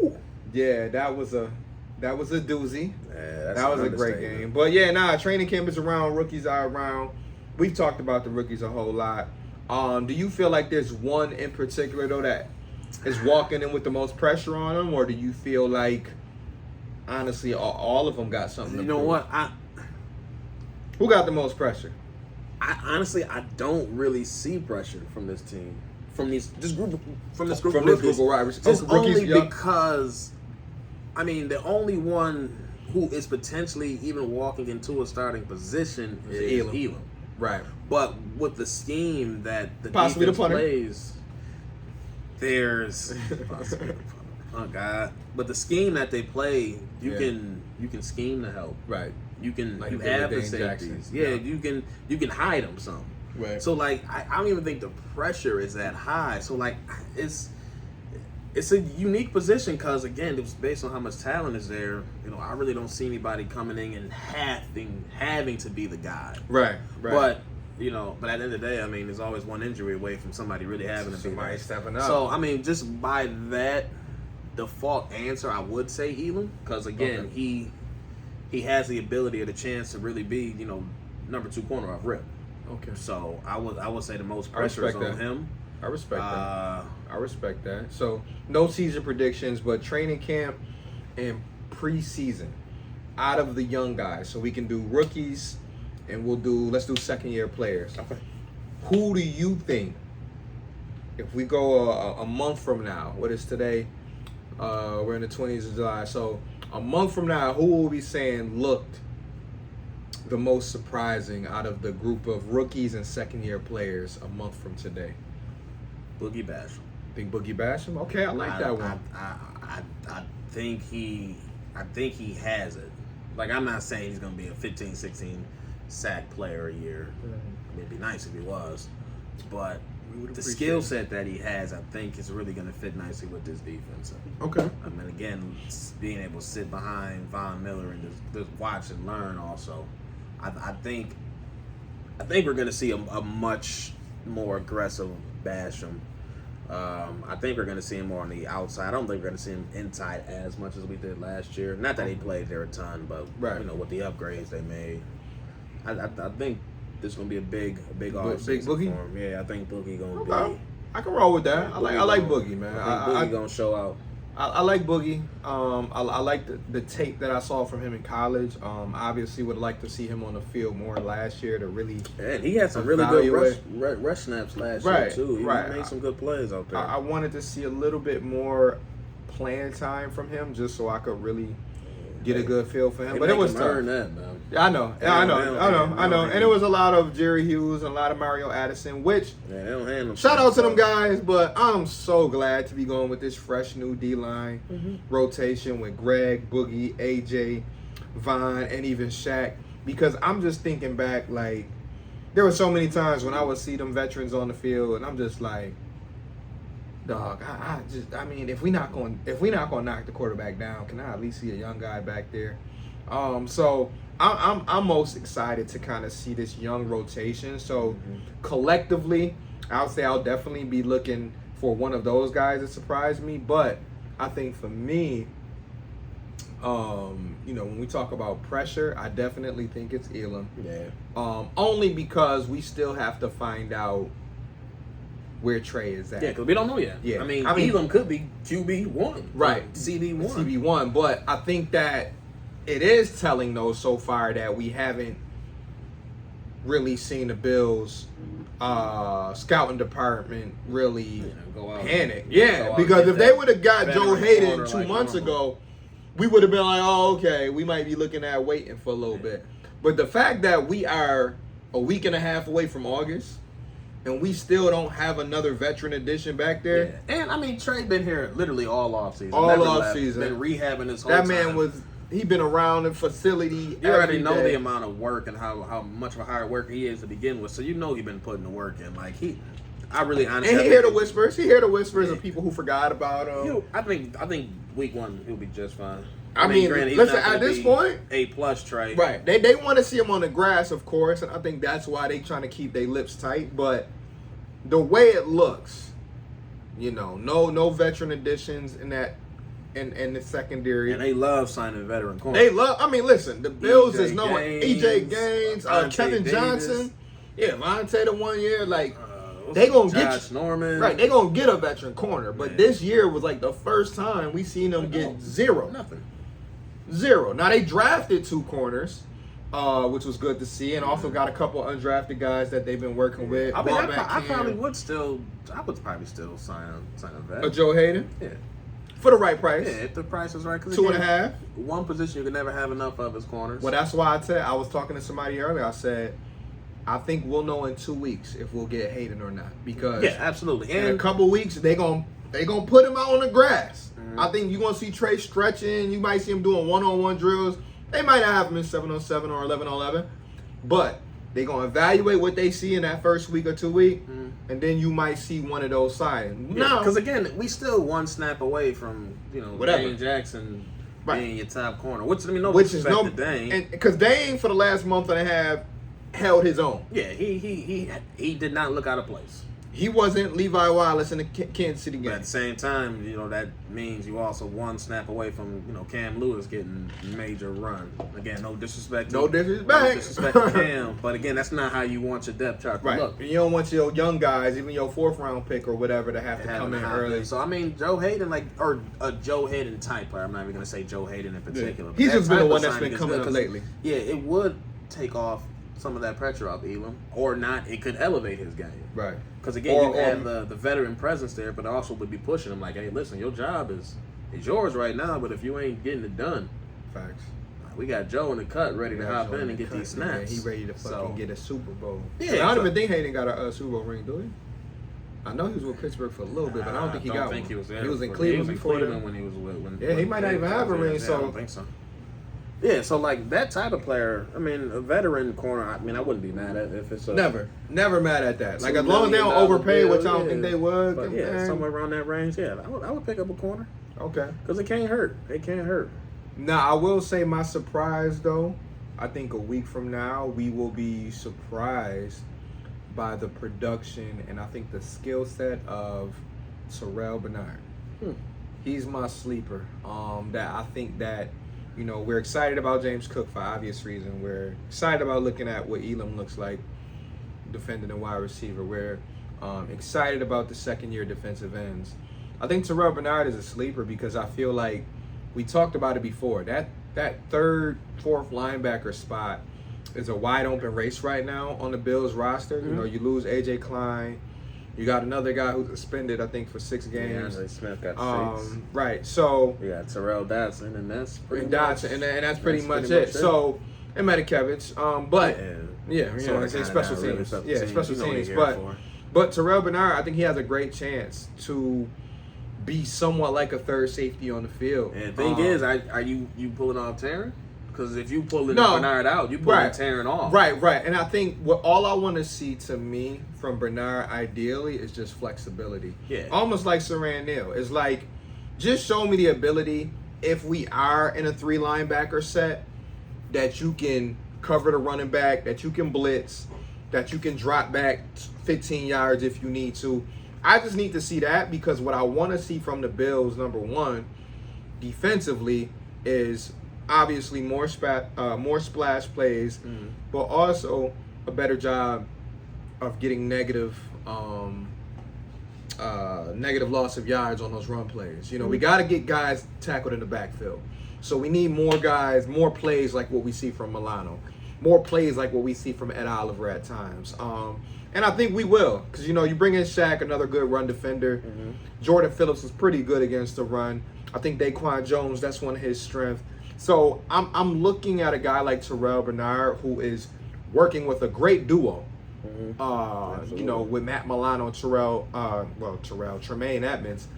Woo! Yeah, that was a doozy. Yeah, that was a great game. But yeah, training camp is around. Rookies are around. We've talked about the rookies a whole lot. Do you feel like there's one in particular, though, that is walking in with the most pressure on them? Or do you feel like, honestly, all of them got something to prove? You know what? Who got the most pressure? I don't really see pressure from this team. From this group of rookies. Just only because, I mean, the only one who is potentially even walking into a starting position is Elam. Right. But with the scheme that the possibly defense the punter plays, there's oh God. But the scheme that they play, you can scheme to help. Right. You have the safeties. Yeah, you can hide them some. Right. So like I don't even think the pressure is that high. So like it's a unique position because again, it's based on how much talent is there. You know, I really don't see anybody coming in and having to be the guy. Right. But at the end of the day, I mean, there's always one injury away from somebody really having to be somebody stepping up. So I mean, just by that default answer, I would say Elam because again, he has the ability or the chance to really be number 2 corner off rip. Okay. So I would say the most pressure is on him. I respect that. So no season predictions, but training camp and preseason out of the young guys. So we can do rookies and let's do second-year players. Okay. Who do you think, if we go a month from now, what is today? We're in the 20th of July. So a month from now, who will be saying looked the most surprising out of the group of rookies and second-year players a month from today? Boogie Basham. Think Boogie Basham? Okay, I like that one. I think he has it. Like, I'm not saying he's going to be a 15, 16 sack player a year. I mean, it'd be nice if he was. But the skill set that he has, I think, is really going to fit nicely with this defense. Okay. I mean, again, being able to sit behind Von Miller and just watch and learn also. I think we're going to see a much more aggressive Basham. I think we're going to see him more on the outside. I don't think we're going to see him inside as much as we did last year. Not that he played there a ton, but with the upgrades they made, I think this is going to be a big offseason big Boogie for him. Yeah, I think Boogie going to be. I can roll with that. I like Boogie, man. I think Boogie going to show out. I like Boogie. I like the tape that I saw from him in college. Obviously, would like to see him on the field more last year to really. And he had some really good rush snaps last year too. He made some good plays out there. I wanted to see a little bit more playing time from him, just so I could really get a good feel for him. But it was tough. That, man. Yeah, I know. And it was a lot of Jerry Hughes and a lot of Mario Addison, which they don't handle. Shout out to them guys, but I'm so glad to be going with this fresh new D-line rotation with Greg, Boogie, AJ, Von, and even Shaq. Because I'm just thinking back, like, there were so many times when I would see them veterans on the field, and I'm just like, dog, I mean, if we not gonna knock the quarterback down, can I at least see a young guy back there? So I'm most excited to kind of see this young rotation. So collectively, I'll say I'll definitely be looking for one of those guys to surprise me. But I think for me, when we talk about pressure, I definitely think it's Elam. Yeah. Only because we still have to find out where Trey is at. Yeah, because we don't know yet. Yeah. I mean, Elam could be QB1. Right. CB1. CB1. But I think that it is telling, though, so far that we haven't really seen the Bills' scouting department really panic. Because if they would have got Joe Hayden 2 months ago, we would have been like, oh, okay, we might be looking at waiting for a little bit. But the fact that we are a week and a half away from August, and we still don't have another veteran addition back there. Yeah. And, I mean, Trey been here literally all offseason. All offseason. Been rehabbing his whole time. That man he been around the facility. You already know the amount of work and how much of a hard worker he is to begin with. So you know he's been putting the work in. Like, I really honestly. And he hear the whispers. He hear the whispers of people who forgot about him. I think week 1 he'll be just fine. I mean, listen, at this point, A+ Trey. Right. They want to see him on the grass, of course, and I think that's why they trying to keep their lips tight. But the way it looks, no veteran additions in the secondary. And they love signing veteran corners. They love. I mean, listen, the Bills is no EJ Gaines, Kevin Davis. Johnson, Vontae the 1 year, like. They gonna Josh Norman. Right, they gonna get a veteran corner. But this year was like the first time we seen them get zero. Nothing. Zero. Now they drafted 2 corners, which was good to see, and also got a couple undrafted guys that they've been working with. I mean, I probably would probably still sign a vet. A Joe Hayden? Yeah. For the right price. Yeah, if the price is right. 2.5. One position you can never have enough of is corners. Well, that's why I was talking to somebody earlier. I said, I think we'll know in 2 weeks if we'll get Hayden or not. Because absolutely. In a couple weeks, they gonna put him out on the grass. I think you're gonna see Trey stretching. You might see him doing one-on-one drills. They might not have him in 7-on-7 or 11-on-11, but they're gonna evaluate what they see in that first week or 2 week, and then you might see one of those signings. Yeah, because again, we still one snap away from Dane Jackson being your top corner. Which is no Dane, because Dane for the last month and a half held his own. Yeah, he did not look out of place. He wasn't Levi Wallace in the Kansas City game. But at the same time, that means you also one snap away from Cam Lewis getting major run. Again, no disrespect to Cam, but again, that's not how you want your depth chart to look. And you don't want your young guys, even your 4th round pick or whatever, to have to come in early. So I mean, Joe Hayden, or a Joe Hayden type player. I'm not even gonna say Joe Hayden in particular. He's just been the one that's been coming up lately. Yeah, it would take off some of that pressure off Elam, or not. It could elevate his game. Right. Because again, you have the veteran presence there, but also would be pushing him like, hey, listen, your job is yours right now, but if you ain't getting it done, facts. We got Joe in the cut ready to hop in and get these snaps. Man, he ready to fucking get a Super Bowl. Yeah, I don't even think Hayden got a Super Bowl ring, do he? I know he was with Pittsburgh for a little bit, but I don't think he got one. He was there. He was in Cleveland before when he was with. He might not even have a ring. I don't think so. Yeah, so like that type of player, I mean, a veteran corner, I mean, I wouldn't be mad at if it's a never mad at that. Like as long as they don't overpay, which I don't think they would. But yeah, somewhere around that range, yeah, I would pick up a corner. Okay, because it can't hurt. It can't hurt. Now I will say my surprise though. I think a week from now we will be surprised by the production and I think the skill set of Terrell Bernard. He's my sleeper. That I think that. We're excited about James Cook for obvious reason. We're excited about looking at what Elam looks like defending a wide receiver. We're excited about the second-year defensive ends. I think Terrell Bernard is a sleeper because I feel like we talked about it before. That third, fourth linebacker spot is a wide-open race right now on the Bills roster. Mm-hmm. You lose A.J. Klein. You got another guy who's suspended, I think, for 6 games. Yeah, Smith got 6. Right. So you got Terrell Dotson, and that's pretty much, and that's pretty much it. So and Medikevich, but special teams. Special teams. But Terrell Bernard, I think he has a great chance to be somewhat like a third safety on the field. And the thing is, are you pulling off Taryn? Because if you pulling Bernard out, you pulling Taryn off. Right. And I think all I want to see to me from Bernard ideally is just flexibility. Yeah. Almost like Saran Neal. It's like, just show me the ability, if we are in a 3 linebacker set, that you can cover the running back, that you can blitz, that you can drop back 15 yards if you need to. I just need to see that because what I want to see from the Bills, number one, defensively, is obviously more splash plays, but also a better job of getting negative loss of yards on those run plays. We got to get guys tackled in the backfield. So we need more guys, more plays like what we see from Milano, more plays like what we see from Ed Oliver at times. And I think we will because, you bring in Shaq, another good run defender. Mm-hmm. Jordan Phillips was pretty good against the run. I think Daquan Jones, that's one of his strengths. So I'm looking at a guy like Terrell Bernard who is working with a great duo. Mm-hmm. With Matt Milano and Tremaine Edmonds.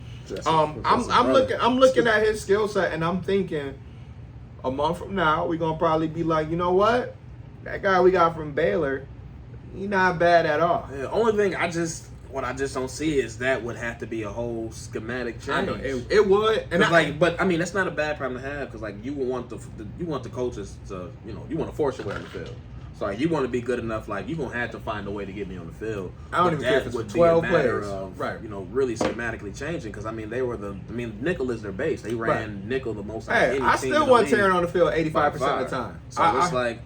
I'm looking at his skill set and I'm thinking a month from now we're gonna probably be like, you know what? That guy we got from Baylor, he's not bad at all. Yeah, only thing I just don't see is that would have to be a whole schematic change. I know, it would, and but I mean that's not a bad problem to have because you want the coaches to you want to force your way on the field. So you want to be good enough, you're gonna have to find a way to get me on the field. I don't even care if it's 12 players, right? Really schematically changing because nickel is their base. They ran nickel the most. I still want Taryn on the field 85% of the time. So it's like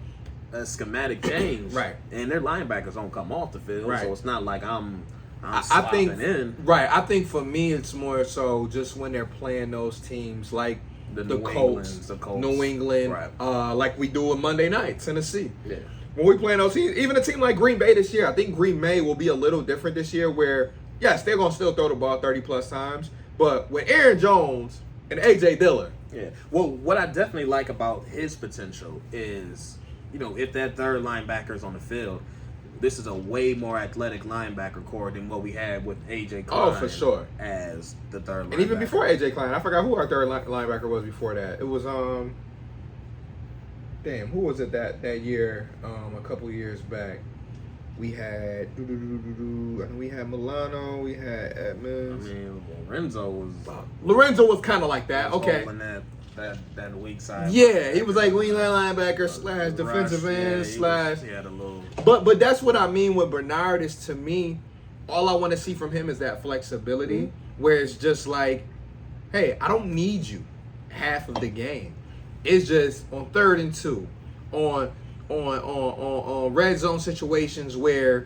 a schematic change, right? And their linebackers don't come off the field, right. So it's not like I think in. Right. I think for me it's more so just when they're playing those teams like the Colts, New England, right. Like we do on Monday night, Tennessee. Yeah. When we play those teams, even a team like Green Bay this year, I think Green Bay will be a little different this year where, yes, they're going to still throw the ball 30-plus times, but with Aaron Jones and A.J. Dillon. Yeah. Well, what I definitely like about his potential is, if that third linebacker is on the field, this is a way more athletic linebacker core than what we had with A.J. Klein. Oh, for sure. As the third linebacker. And even before A.J. Klein, I forgot who our third linebacker was before that. It was, who was it that year? A couple years back, we had Milano, we had Edmonds. Lorenzo was kind of like that. Okay. That weak side. Yeah, he was like wing linebacker / defensive end / He had a little. But that's what I mean with Bernard is to me, all I want to see from him is that flexibility, where it's just like, hey, I don't need you half of the game. It's just on 3rd and 2, on red zone situations where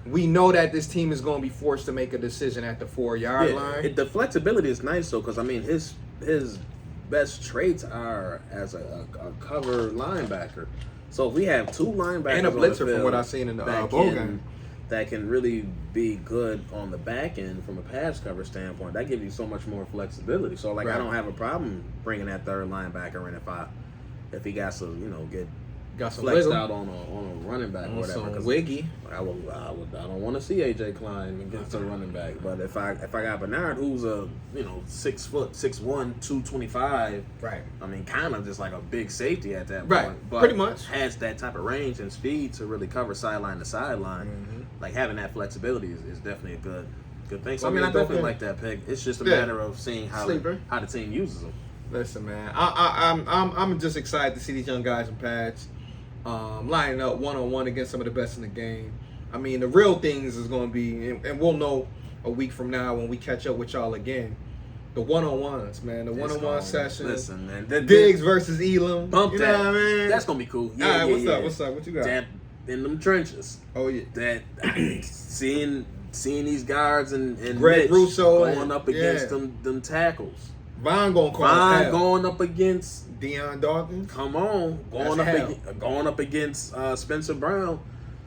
we know that this team is going to be forced to make a decision at the 4-yard line. The flexibility is nice though, because his best traits are as a cover linebacker. So if we have 2 linebackers and a blitzer, on the field from what I've seen in the bowl game, that can really be good on the back end from a pass cover standpoint, that gives you so much more flexibility. So I don't have a problem bringing that third linebacker in if he got to get got some flexed wiggle out on a running back or whatever. Some wiggy. I don't want to see AJ Klein against a running back. But if I got Bernard, who's a 6 foot, 6'1", 225, right? I mean, kind of just like a big safety at that right. point. But pretty much has that type of range and speed to really cover sideline to sideline. Mm-hmm. Like having that flexibility is definitely a good thing. So I mean, I definitely okay. like that pick. It's just a matter of seeing how the team uses them. Listen, man, I'm just excited to see these young guys in pads lining up 1-on-1 against some of the best in the game. I mean, the real things is going to be, and we'll know a week from now when we catch up with y'all again. The 1-on-1s, man. The 1-on-1 sessions. Listen, man. Diggs versus Elam. Bump you that. know what I mean? That's going to be cool. Yeah, all right, what's up? What you got? That in them trenches. Oh, yeah. That seeing these guards and Greg Mitch Russo going up against them tackles. Von going up against Deion Dawkins. Come on, going up against Spencer Brown.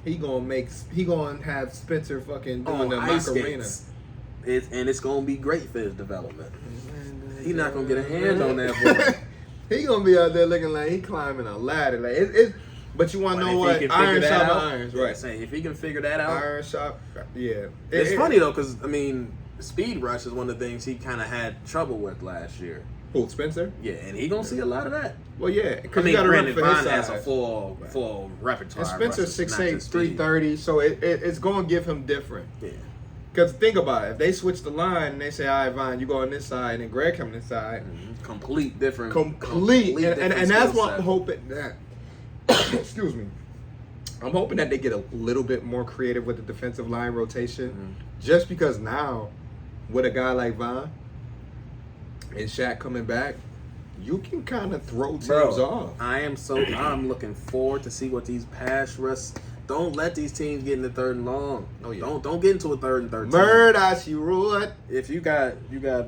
He gonna have Spencer fucking doing the ice Macarena. And it's gonna be great for his development. He's not gonna get a hand on that boy. He gonna be out there looking like he climbing a ladder. Like it's. But you want to know what? Iron sharp irons, right? Saying if he can figure that out, iron sharp. Yeah. It's funny though, because I mean, speed rush is one of the things he kind of had trouble with last year. Who, Spencer? Yeah, and he gonna see a lot of that. Well, yeah. I mean, Brandon Vaughn has a full repertoire. And Spencer's 6'8", 330, so it's going to give him different. Yeah. Because think about it. If they switch the line and they say, all right, Vaughn, you go on this side, and then Greg come on this side. Mm-hmm. Complete different. And that's what I'm hoping that, excuse me, I'm hoping that they get a little bit more creative with the defensive line rotation. Mm-hmm. Just because now, with a guy like Vaughn and Shaq coming back, you can kind of throw teams off. I'm looking forward to see what these pass rush. Don't let these teams get in the third and long. Oh, yeah. Don't get into a third and 13. Murder, she ruled. If you got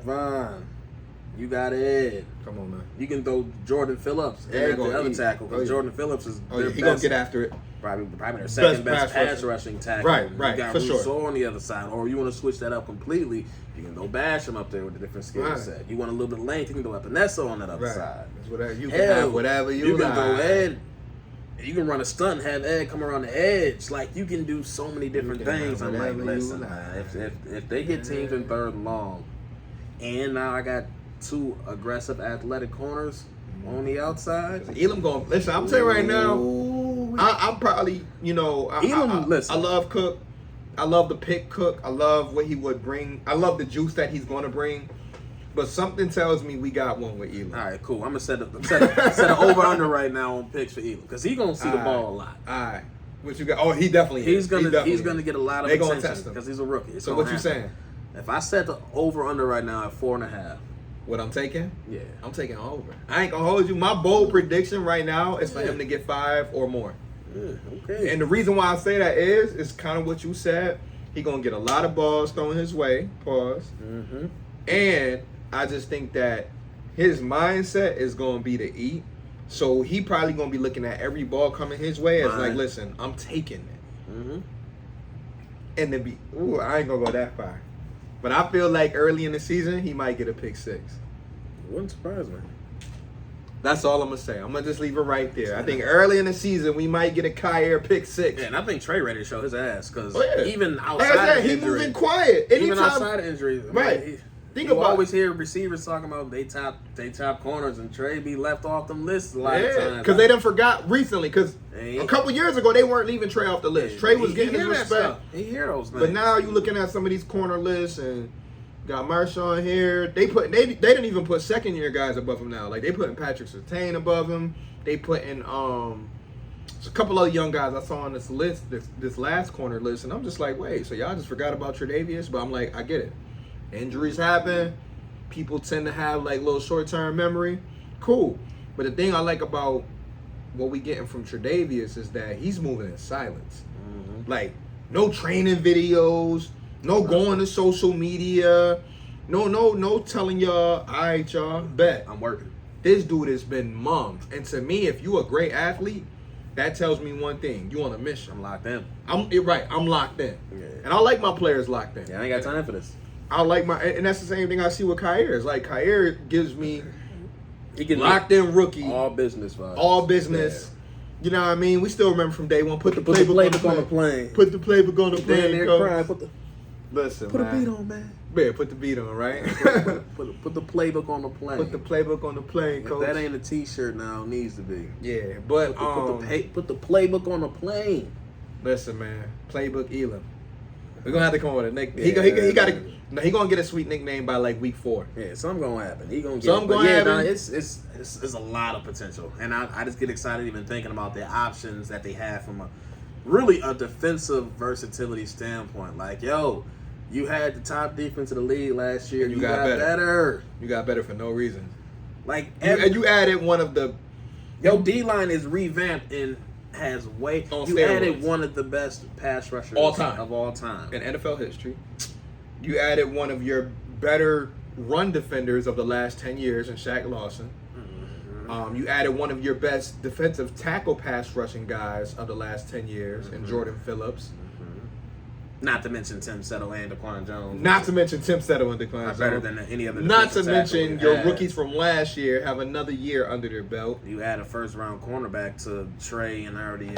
Vaughn, you got Ed. Come on, man. You can throw Jordan Phillips at the other tackle. Because Jordan Phillips is he gonna get after it. Probably their second best pass rushing tackle. Right, you got for Rousseau sure. on the other side, or you want to switch that up completely. You can go bash him up there with a different skill set. You want a little bit of length, you can go Epinesa on that other side. That's whatever you can have whatever you like. You can go Ed. You can run a stunt and have Ed come around the edge. Like, you can do so many different things. I'm like, listen, man, if they get teams in third and long, and now I got two aggressive athletic corners on the outside. Elam going, listen, I'm telling you right now, I'm probably, listen. I love Cook. I love the pick Cook. I love what he would bring. I love the juice that he's going to bring. But something tells me we got one with Elam. All right, cool. I'm going to set an over-under right now on picks for Elam. Because he's going to see the ball a lot. All right. What you got? Oh, he definitely is. He's going to get a lot of attention because he's a rookie. So what you saying? If I set the over-under right now at 4.5. What I'm taking? Yeah. I'm taking over. I ain't going to hold you. My bold prediction right now is for him to get 5 or more. Yeah, okay. And the reason why I say that is kind of what you said. He going to get a lot of balls thrown his way. Pause. Mm-hmm. And I just think that his mindset is going to be to eat. So he probably going to be looking at every ball coming his way as like, listen, I'm taking it. Mm-hmm. And then I ain't going to go that far. But I feel like early in the season, he might get a pick 6. Wouldn't surprise me. That's all I'm going to say. I'm going to just leave it right there. I think early in the season, we might get a Kyer pick 6. Yeah, and I think Trey ready to show his ass because even like outside of he injury. moving quiet. Even outside of injury. Right. You always hear receivers talking about they top corners, and Trey be left off them lists a lot of times. Because they done forgot recently. Because a couple years ago, they weren't leaving Trey off the list. Trey was getting his respect. He hear those things. But now you looking at some of these corner lists and got Marshawn here. They didn't even put second year guys above him now. Like they putting Patrick Surtain above him. They putting a couple other young guys I saw on this list, this last corner list, and I'm just like, wait, so y'all just forgot about Tre'Davious? But I'm like, I get it. Injuries happen. People tend to have like little short-term memory. Cool. But the thing I like about what we getting from Tre'Davious is that he's moving in silence. Mm-hmm. Like, no training videos, no going to social media, no telling y'all, all right, y'all, bet. I'm working. This dude has been months. And to me, if you a great athlete, that tells me one thing. You on a mission. I'm locked in. I'm locked in. Yeah. And I like my players locked in. Yeah, I ain't got time for this. I like and that's the same thing I see with Kyer. It's like Kyer gives me he can locked in rookie. All business vibes. All business. You know what I mean? We still remember from day one. Put the playbook playbook on the plane. Put the playbook on the plane. They're crying. Listen, put man. a beat on, man. Yeah, put the beat on, right? Put the playbook on the plane. Put the playbook on the plane, coach. If that ain't a T-shirt now, it needs to be. Yeah, but put the playbook on the plane. Listen, man, playbook Elam. We're gonna have to come up with a nickname. He gonna get a sweet nickname by like week 4. Yeah, something gonna happen. He gonna get. Something gonna happen. Nah, it's a lot of potential, and I just get excited even thinking about the options that they have from a defensive versatility standpoint. Like, yo, you had the top defense of the league last year. You got better. You got better for no reason. Like, and you added one of the. Yo, D-line is revamped and has way. You added one of the best pass rushers of all time in NFL history. You added one of your better run defenders of the last 10 years in Shaq Lawson. Mm-hmm. You added one of your best defensive tackle pass rushing guys of the last 10 years in Jordan Phillips. Not to mention Tim Settle and Daquan Jones. Not to mention Tim Settle and Daquan Jones. Better than any other. Not to mention your rookies from last year have another year under their belt. You add a first-round cornerback to Trey and already.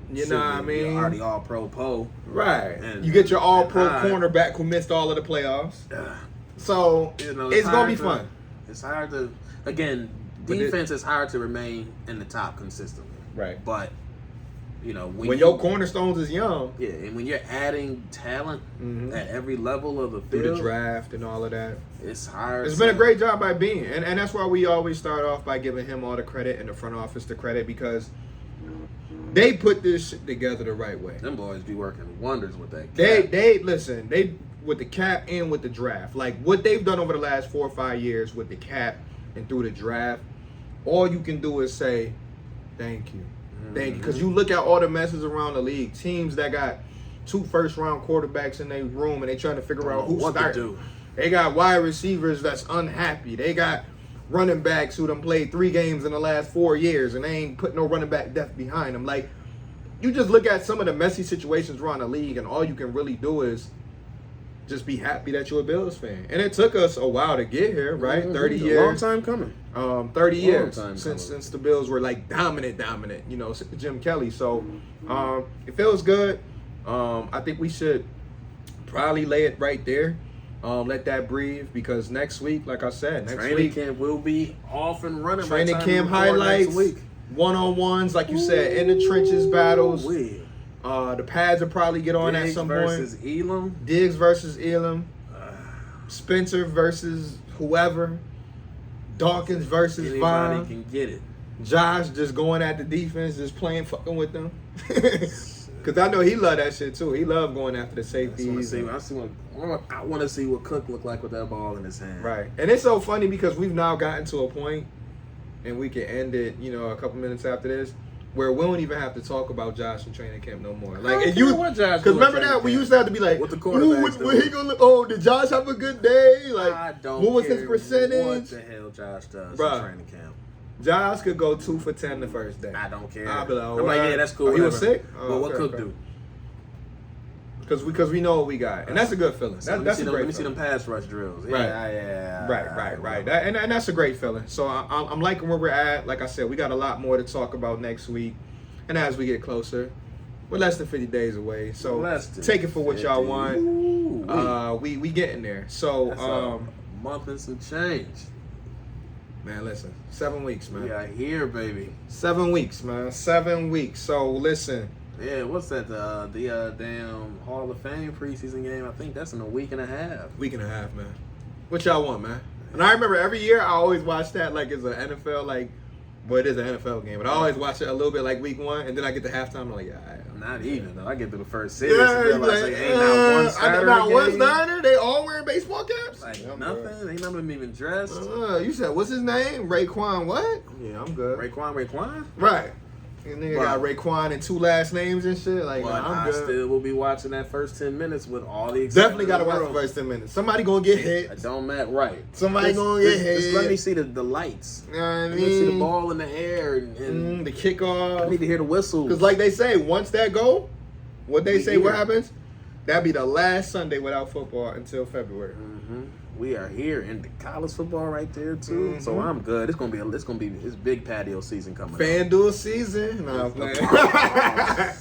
You know what I mean? Already all-pro Poe. Right. And you get your all-pro cornerback who missed all of the playoffs. So, it's going to be fun. It's hard to, again, defense is hard to remain in the top consistently. Right. But, when your cornerstones is young. Yeah, and when you're adding talent at every level of the field. Through the draft and all of that. It's hard. It's been a great job by Bean. And that's why we always start off by giving him all the credit and the front office the credit because they put this shit together the right way. Them boys be working wonders with that cap. They with the cap and with the draft. Like what they've done over the last 4 or 5 years with the cap and through the draft, all you can do is say, thank you. Thank you. Because you look at all the messes around the league, teams that got 2 first-round quarterbacks in their room and they trying to figure out who's starting. They got wide receivers that's unhappy. They got running backs who done played 3 games in the last 4 years and they ain't put no running back depth behind them. Like, you just look at some of the messy situations around the league and all you can really do is just be happy that you're a Bills fan. And it took us a while to get here, right? 30 years. Long time coming. 30 years since the Bills were like dominant, Jim Kelly. So it feels good. I think we should probably lay it right there. Let that breathe because next week, like I said, training camp will be off and running. Training camp highlights, one-on-ones, like you said, in the trenches battles. The pads will probably get on at some point. Diggs versus Elam. Spencer versus whoever. Dawkins versus Vaughn. Anybody can get it. Josh just going at the defense, just fucking with them. Because I know he love that shit too. He love going after the safeties. I want to see what Cook look like with that ball in his hand. Right. And it's so funny because we've now gotten to a point, and we can end it, a couple minutes after this, where we don't even have to talk about Josh in training camp no more. Like, because remember that we used to have to be like, what the quarterback what he gonna look? Oh, did Josh have a good day? Like, what was his percentage? What the hell Josh does in training camp? Josh could go 2 for 10 the first day. I don't care. I'll be like, I'm like, yeah, that's cool. He was sick. But what Cook do? Because we know what we got, and that's a good feeling. That's a great feeling. Let me see them pass rush drills. Right. And that's a great feeling. So I'm liking where we're at. Like I said, we got a lot more to talk about next week, and as we get closer, we're less than 50 days away. So take it for what y'all want. We getting there. So a month and some change. Man, listen, 7 weeks, man. We are here, baby. 7 weeks, man. 7 weeks. So listen. Yeah, what's that? The damn Hall of Fame preseason game. I think that's in a week and a half. Week and a half, man. What y'all want, man? And I remember every year I always watch that like it's an NFL it is an NFL game, but I always watch it a little bit like week 1, and then I get to halftime. I'm like, yeah. Not even though. I get to the first series and realize ain't not one starter. Not one starter. They all wearing baseball caps. Like nothing. Ain't none of them even dressed. You said what's his name? Raekwon what? Yeah, I'm good. Raekwon. Right. And nigga got Raekwon and 2 last names and shit. Like, I'm good. I still will be watching that first 10 minutes with all the excitement. Definitely got to watch the first 10 minutes. Somebody gonna get hit. It don't matter, right? Somebody gonna get hit. Just let me see the lights. You know what I mean? Let me see the ball in the air and the kickoff. I need to hear the whistle. Because like they say, once that go, what happens? That'd be the last Sunday without football until February. we are here in the college football right there too. Mm-hmm. So I'm good. It's big patio season coming. FanDuel season. Nah, man.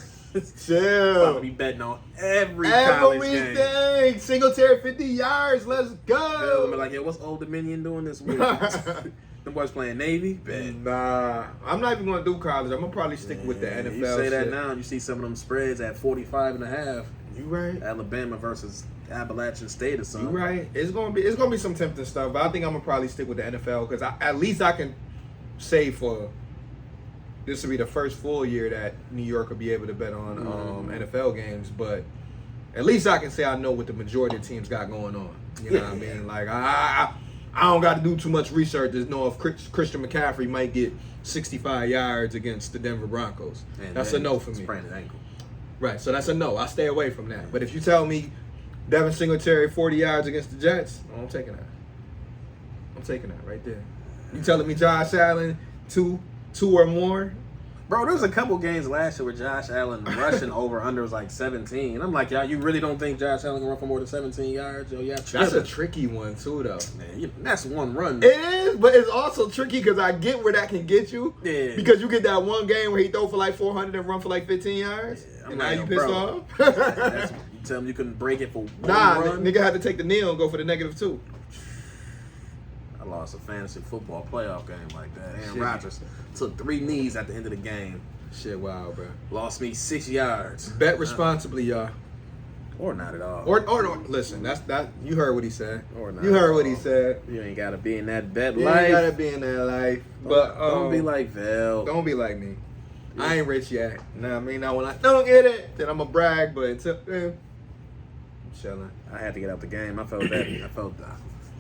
Chill. I'll be betting on everything. Singletary 50 yards. Let's go. They'll be like, what's Old Dominion doing this week? Them boys playing Navy? Bet. Nah, I'm not even going to do college. I'm going to probably stick with the NFL. You say that now, you see some of them spreads at 45.5. You right. Alabama versus Appalachian State or something. You right. It's gonna be some tempting stuff, but I think I'm gonna probably stick with the NFL because at least I can say for this will be the first full year that New York will be able to bet on NFL games. But at least I can say I know what the majority of teams got going on. You know what I mean? Like I don't got to do too much research to know if Christian McCaffrey might get 65 yards against the Denver Broncos. That's a no for me. Sprained ankle. Right, so that's a no. I stay away from that. But if you tell me Devin Singletary 40 yards against the Jets, I'm taking that. I'm taking that right there. You telling me Josh Allen two or more? Bro, there was a couple games last year where Josh Allen rushing over under was like 17. I'm like, y'all, you really don't think Josh Allen can run for more than 17 yards? Yo, yeah, that's a tricky one too, though. Man, that's one run. It is, but it's also tricky because I get where that can get you. Yeah. Because you get that one game where he throw for like 400 and run for like 15 yards, and now you pissed off. You tell him you couldn't break it for one run? Nigga had to take the kneel and go for the -2. I lost a fantasy football playoff game like that. Aaron Rodgers took 3 knees at the end of the game. Shit, wow, bro. Lost me 6 yards. Bet responsibly, y'all. Or not at all. Or listen, that's you heard what he said. Or not. You heard what he said. You ain't gotta be in that bet life. You ain't gotta be in that life. But don't be like Vel. Don't be like me. Yeah. I ain't rich yet. You know what I mean? Now when I don't get it, then I'ma brag. But until I'm chilling. I had to get out the game. I felt that.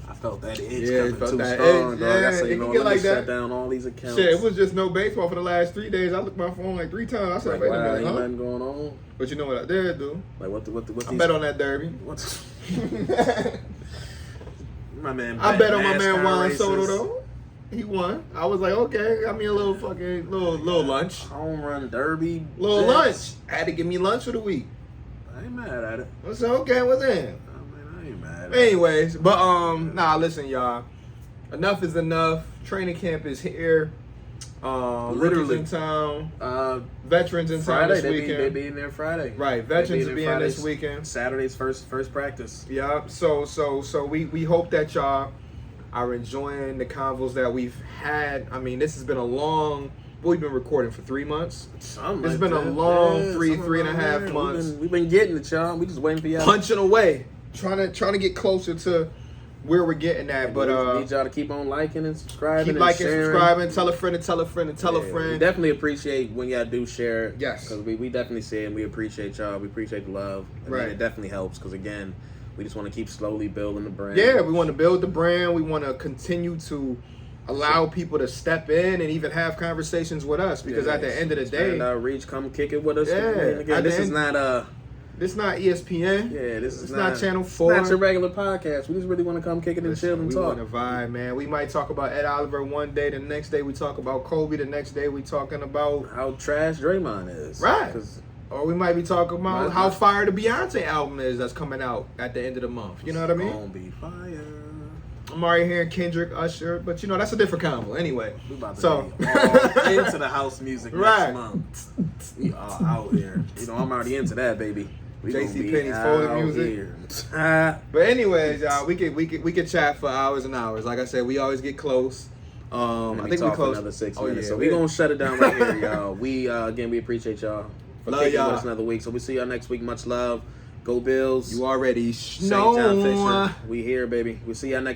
I felt that itch coming too that strong, itch. dog. Yeah, I said, you know, let me shut down all these accounts. Shit, it was just no baseball for the last 3 days. I looked at my phone like 3 times. I said, wait a minute, ain't nothing going on. But you know what I did do? Like what I bet on that Derby. My man. I bet on my man Juan Soto though. He won. I was like, okay, got me a little fucking little lunch. Home run derby. Little lunch. Had to give me lunch for the week. I ain't mad at it. I said, okay, what's in? I ain't mad at Anyways, but listen, y'all. Enough is enough. Training camp is here. Literally in town. Veterans in town this weekend. They be in there Friday. Right, veterans will be in this weekend. Saturday's first practice. Yeah. So we hope that y'all are enjoying the convos that we've had. I mean, this has been a long. We've been recording for 3 months. It's been a long 3.5 months. We've been getting it, y'all. We just waiting for y'all. Punching away, trying to get closer to where we're getting at. But need y'all to keep on liking and subscribing. Keep liking, subscribing. Tell a friend and tell a friend and tell a friend. We definitely appreciate when y'all do share. Yes, because we definitely see it and we appreciate y'all. We appreciate the love. Right, it definitely helps because again, we just want to keep slowly building the brand. Yeah, we want to build the brand. We want to continue to allow people to step in and even have conversations with us because at the end of the day, reach, come kick it with us. Yeah, again, this is not ESPN. Yeah, this is not Channel 4. It's not your regular podcast. We just really want to come kick it and chill and talk. We want to vibe, man. We might talk about Ed Oliver one day. The next day we talk about Kobe. The next day we talking about how trash Draymond is. Right. Or we might be talking about how fire the Beyonce album is that's coming out at the end of the month. You know what I mean? Gonna be fire. I'm already hearing Kendrick, Usher, but you know that's a different combo. Anyway, we about to be all into the house music next month. We are out here. You know I'm already into that, baby. JC Penney's folded music. But anyways, y'all, we could chat for hours and hours. Like I said, we always get close. I think we close another 6 minutes. So we're gonna shut it down right here, y'all. We again we appreciate y'all for kicking with us another week. So we see y'all next week. Much love. Go Bills. You already know. St. John Fisher. We here, baby. We'll see y'all next